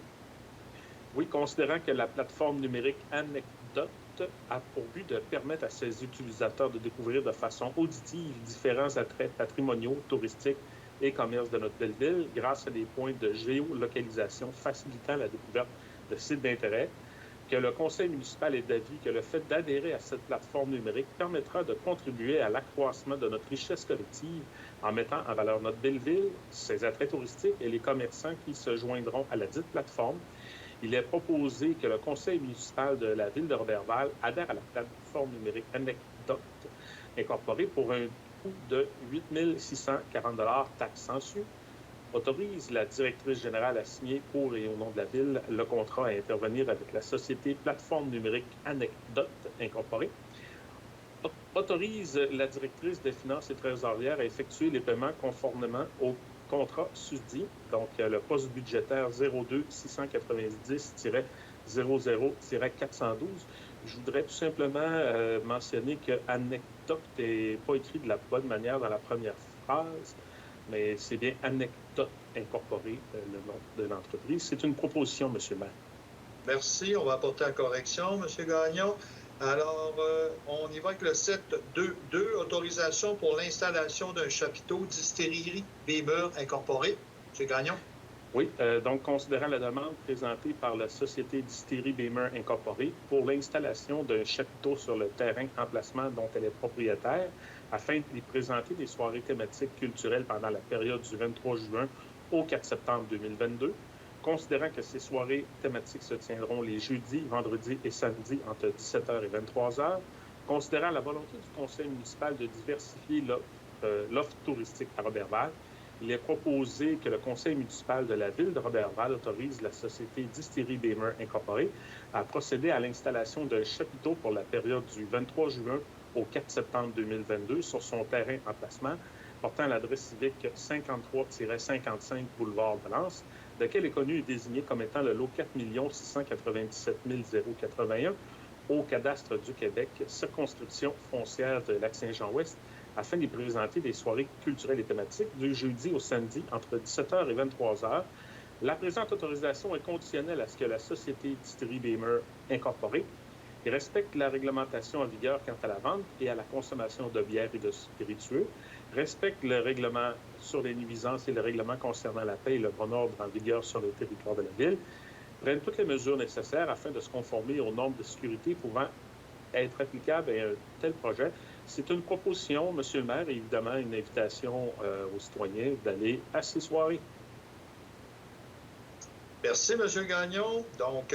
Oui, considérant que la plateforme numérique Anecdote a pour but de permettre à ses utilisateurs de découvrir de façon auditive différents attraits patrimoniaux, touristiques et commerces de notre belle ville grâce à des points de géolocalisation facilitant la découverte de sites d'intérêt, que le conseil municipal est d'avis que le fait d'adhérer à cette plateforme numérique permettra de contribuer à l'accroissement de notre richesse collective en mettant en valeur notre belle ville, ses attraits touristiques et les commerçants qui se joindront à la dite plateforme. Il est proposé que le conseil municipal de la ville de Roberval adhère à la plateforme numérique Anecdote incorporée pour un coût de 8 640 $ taxes sans su, autorise la directrice générale à signer pour et au nom de la Ville le contrat à intervenir avec la société Plateforme numérique Anecdote incorporée, autorise la directrice des finances et trésorières à effectuer les paiements conformément au contrat susdit, donc le poste budgétaire 02 690-00-412. Je voudrais tout simplement mentionner que Anecdote n'est pas écrit de la bonne manière dans la première phrase, mais c'est bien Anecdote incorporée, le nom de l'entreprise. C'est une proposition, M. le maire. Merci. On va apporter la correction, M. Gagnon. Alors, on y va avec le 7.2.2, autorisation pour l'installation d'un chapiteau distillerie Beamer incorporée. M. Gagnon. Oui, donc considérant la demande présentée par la société Distillerie Beamer incorporée pour l'installation d'un chapiteau sur le terrain emplacement dont elle est propriétaire, afin d'y présenter des soirées thématiques culturelles pendant la période du 23 juin au 4 septembre 2022, considérant que ces soirées thématiques se tiendront les jeudis, vendredis et samedis entre 17h et 23h, considérant la volonté du conseil municipal de diversifier l'offre touristique à Roberval, il est proposé que le conseil municipal de la ville de Roberval autorise la société Distillerie Beamer incorporée à procéder à l'installation d'un chapiteau pour la période du 23 juin au 4 septembre 2022 sur son terrain emplacement, portant l'adresse civique 53-55 boulevard Valence, lequel est connu et désigné comme étant le lot 4 697 081 au cadastre du Québec, circonscription foncière de Lac-Saint-Jean-Ouest, afin d'y présenter des soirées culturelles et thématiques du jeudi au samedi entre 17h et 23h. La présente autorisation est conditionnelle à ce que la société Distillerie Beamer incorporée respecte la réglementation en vigueur quant à la vente et à la consommation de bière et de spiritueux, respecte le règlement sur les nuisances et le règlement concernant la paix et le bon ordre en vigueur sur le territoire de la Ville, prennent toutes les mesures nécessaires afin de se conformer aux normes de sécurité pouvant être applicables à un tel projet. C'est une proposition, M. le maire, et évidemment une invitation aux citoyens d'aller à ces soirées. Merci, M. Gagnon. Donc,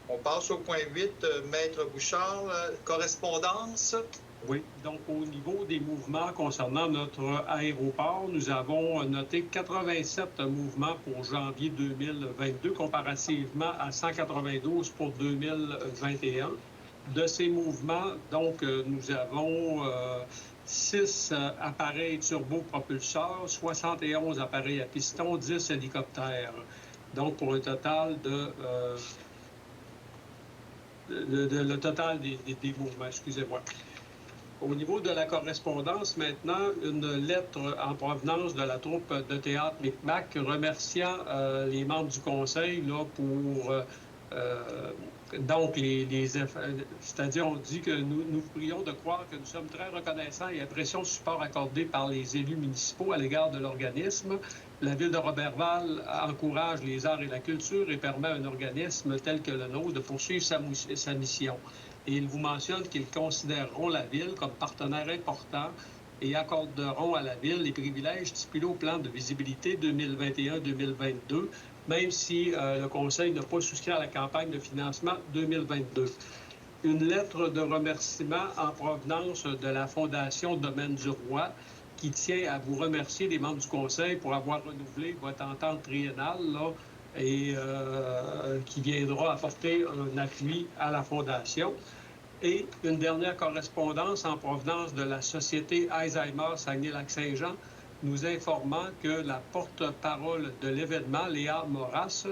on passe au point 8. Maître Bouchard, correspondance. Oui, donc au niveau des mouvements concernant notre aéroport, nous avons noté 87 mouvements pour janvier 2022 comparativement à 192 pour 2021. De ces mouvements, donc, nous avons 6 appareils turbopropulseurs, 71 appareils à piston, 10 hélicoptères. Donc, pour un total le total des mouvements, excusez-moi. Au niveau de la correspondance, maintenant, une lettre en provenance de la troupe de théâtre Micmac remerciant les membres du conseil là, pour donc c'est-à-dire on dit que nous prions de croire que nous sommes très reconnaissants et apprécions le support accordé par les élus municipaux à l'égard de l'organisme. La ville de Roberval encourage les arts et la culture et permet à un organisme tel que le nôtre de poursuivre sa mission. Et ils vous mentionnent qu'ils considéreront la ville comme partenaire important et accorderont à la ville les privilèges stipulés au plan de visibilité 2021-2022, même si le Conseil n'a pas souscrit à la campagne de financement 2022. Une lettre de remerciement en provenance de la Fondation Domaine du Roi qui tient à vous remercier, les membres du Conseil, pour avoir renouvelé votre entente triennale là, et qui viendra apporter un appui à la Fondation. Et une dernière correspondance en provenance de la Société Alzheimer Saguenay-Lac-Saint-Jean, nous informant que la porte-parole de l'événement, Léa Moras,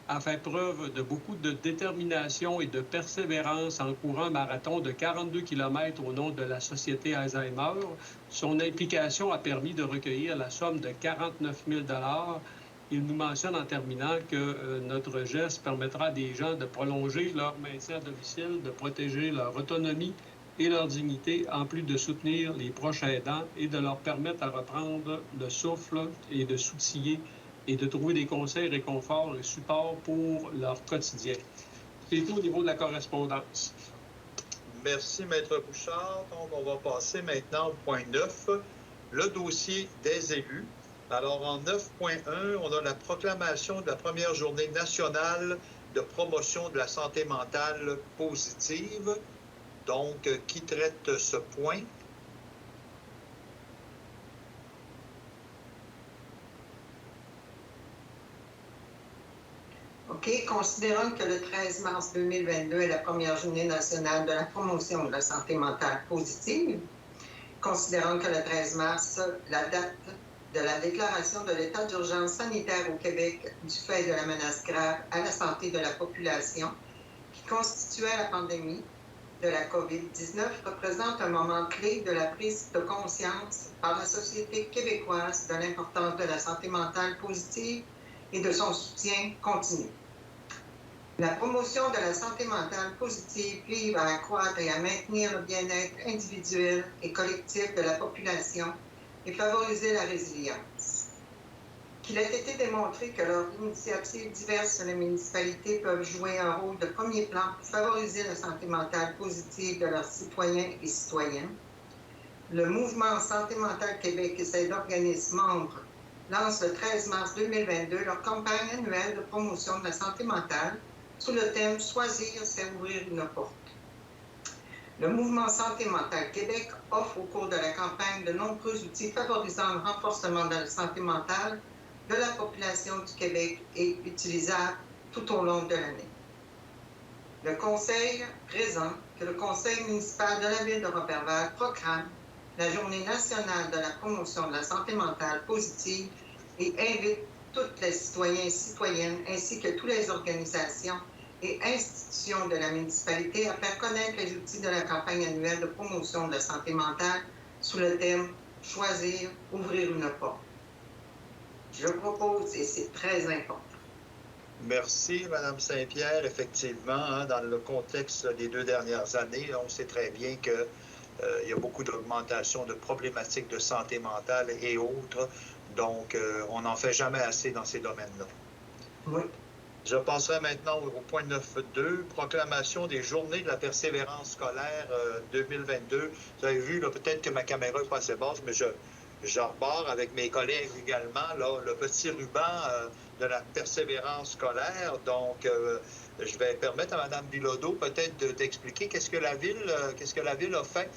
a fait preuve de beaucoup de détermination et de persévérance en courant un marathon de 42 km au nom de la Société Alzheimer. Son implication a permis de recueillir la somme de 49 000 $. Il nous mentionne en terminant que notre geste permettra à des gens de prolonger leur maintien à domicile, de protéger leur autonomie et leur dignité, en plus de soutenir les proches aidants et de leur permettre à reprendre le souffle et de s'outiller et de trouver des conseils, réconforts et supports pour leur quotidien. C'est tout au niveau de la correspondance. Merci, Maître Bouchard. Donc, on va passer maintenant au point 9, le dossier des élus. Alors, en 9.1, on a la proclamation de la première journée nationale de promotion de la santé mentale positive. Donc, qui traite ce point? OK. Considérant que le 13 mars 2022 est la première journée nationale de la promotion de la santé mentale positive, considérant que le 13 mars, la date de la déclaration de l'état d'urgence sanitaire au Québec du fait de la menace grave à la santé de la population qui constituait la pandémie de la COVID-19 représente un moment clé de la prise de conscience par la société québécoise de l'importance de la santé mentale positive et de son soutien continu. La promotion de la santé mentale positive vise à accroître et à maintenir le bien-être individuel et collectif de la population et favoriser la résilience. Qu'il a été démontré que leurs initiatives diverses sur les municipalités peuvent jouer un rôle de premier plan pour favoriser la santé mentale positive de leurs citoyens et citoyennes. Le mouvement Santé mentale Québec et ses organismes membres lancent le 13 mars 2022 leur campagne annuelle de promotion de la santé mentale sous le thème « Choisir, c'est ouvrir une porte ». Le mouvement Santé mentale Québec offre au cours de la campagne de nombreux outils favorisant le renforcement de la santé mentale de la population du Québec et utilisables tout au long de l'année. Le Conseil présente que le Conseil municipal de la ville de Roberval proclame la Journée nationale de la promotion de la santé mentale positive et invite tous les citoyens et citoyennes ainsi que toutes les organisations et institutions de la municipalité à faire connaître les outils de la campagne annuelle de promotion de la santé mentale sous le thème « Choisir, ouvrir une porte ». Je propose, et c'est très important. Merci, Mme Saint-Pierre. Effectivement, dans le contexte des 2 dernières années, on sait très bien qu'il y a beaucoup d'augmentation de problématiques de santé mentale et autres. Donc, on n'en fait jamais assez dans ces domaines-là. Oui. Je passerai maintenant au point 9.2, proclamation des journées de la persévérance scolaire 2022. Vous avez vu, peut-être que ma caméra n'est pas assez basse, mais je rebars avec mes collègues également là, le petit ruban de la persévérance scolaire. Donc, je vais permettre à Mme Bilodeau peut-être d'expliquer qu'est-ce que la ville a fait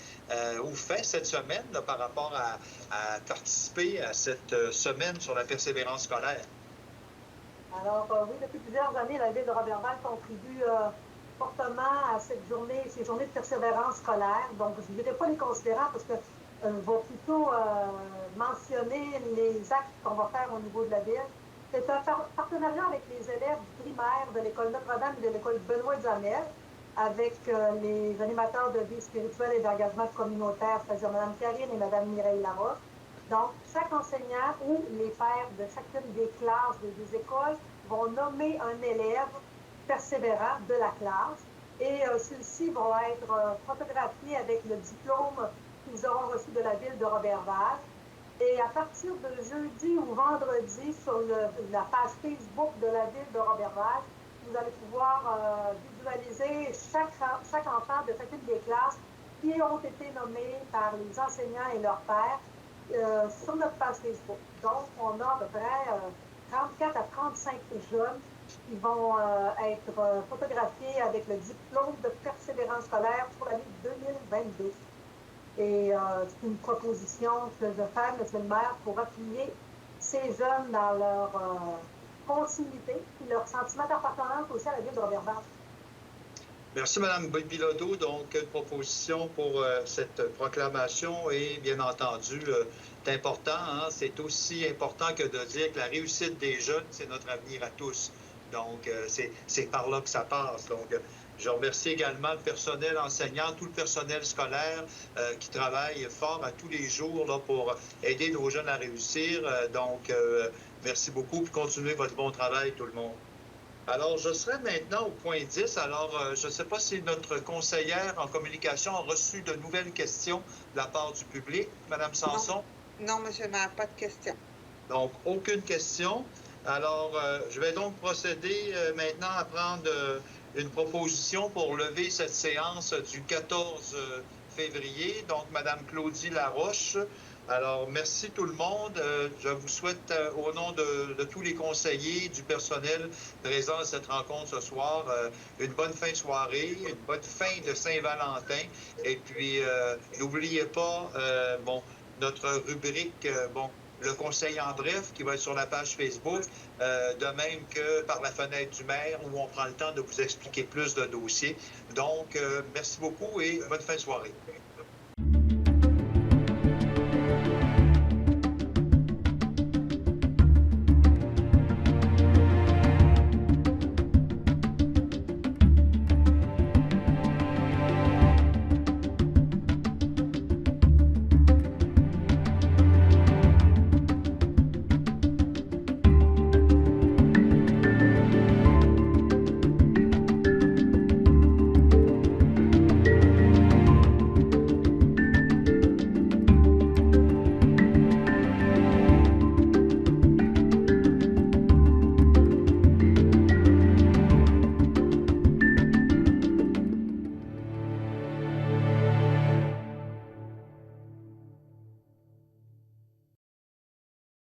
ou fait cette semaine là, par rapport à participer à cette semaine sur la persévérance scolaire. Alors, oui, depuis plusieurs années, la ville de Roberval contribue fortement à ces journées de persévérance scolaire. Donc, je ne dirais pas les considérants parce que je vais plutôt mentionner les actes qu'on va faire au niveau de la ville. C'est un partenariat avec les élèves du primaire de l'école Notre-Dame et de l'école Benoît Duhamel avec les animateurs de vie spirituelle et d'engagement communautaire, c'est-à-dire Mme Karine et Mme Mireille Laroche. Donc, chaque enseignant ou les pères de chacune des classes des écoles vont nommer un élève persévérant de la classe et ceux-ci vont être photographiés avec le diplôme qu'ils auront reçu de la ville de Roberval. Et à partir de jeudi ou vendredi, sur la page Facebook de la ville de Roberval, vous allez pouvoir visualiser chaque enfant de chacune des classes qui ont été nommés par les enseignants et leurs pairs sur notre page Facebook. Donc, on a à peu près 34 à 35 jeunes qui vont être photographiés avec le diplôme de persévérance scolaire pour l'année 2022. Et c'est une proposition que je fais, M. le maire, pour appuyer ces jeunes dans leur continuité et leur sentiment d'appartenance aussi à la ville de Roberval. Merci, Mme Bilodeau. Donc, une proposition pour cette proclamation et, bien entendu, c'est important. Hein? C'est aussi important que de dire que la réussite des jeunes, c'est notre avenir à tous. Donc, c'est par là que ça passe. Donc, je remercie également le personnel enseignant, tout le personnel scolaire qui travaille fort à tous les jours là, pour aider nos jeunes à réussir. Donc, merci beaucoup et continuez votre bon travail, tout le monde. Alors, je serai maintenant au point 10. Alors, je ne sais pas si notre conseillère en communication a reçu de nouvelles questions de la part du public. Madame Sanson? Non, monsieur le maire, pas de questions. Donc, aucune question. Alors, je vais donc procéder maintenant à prendre une proposition pour lever cette séance du 14 février. Donc, Madame Claudie Laroche. Alors, merci tout le monde. Je vous souhaite, au nom de tous les conseillers, du personnel présent à cette rencontre ce soir, une bonne fin de soirée, une bonne fin de Saint-Valentin. Et puis, n'oubliez pas, notre rubrique, le conseil en bref, qui va être sur la page Facebook, de même que par la fenêtre du maire, où on prend le temps de vous expliquer plus de dossiers. Donc, merci beaucoup et bonne fin de soirée.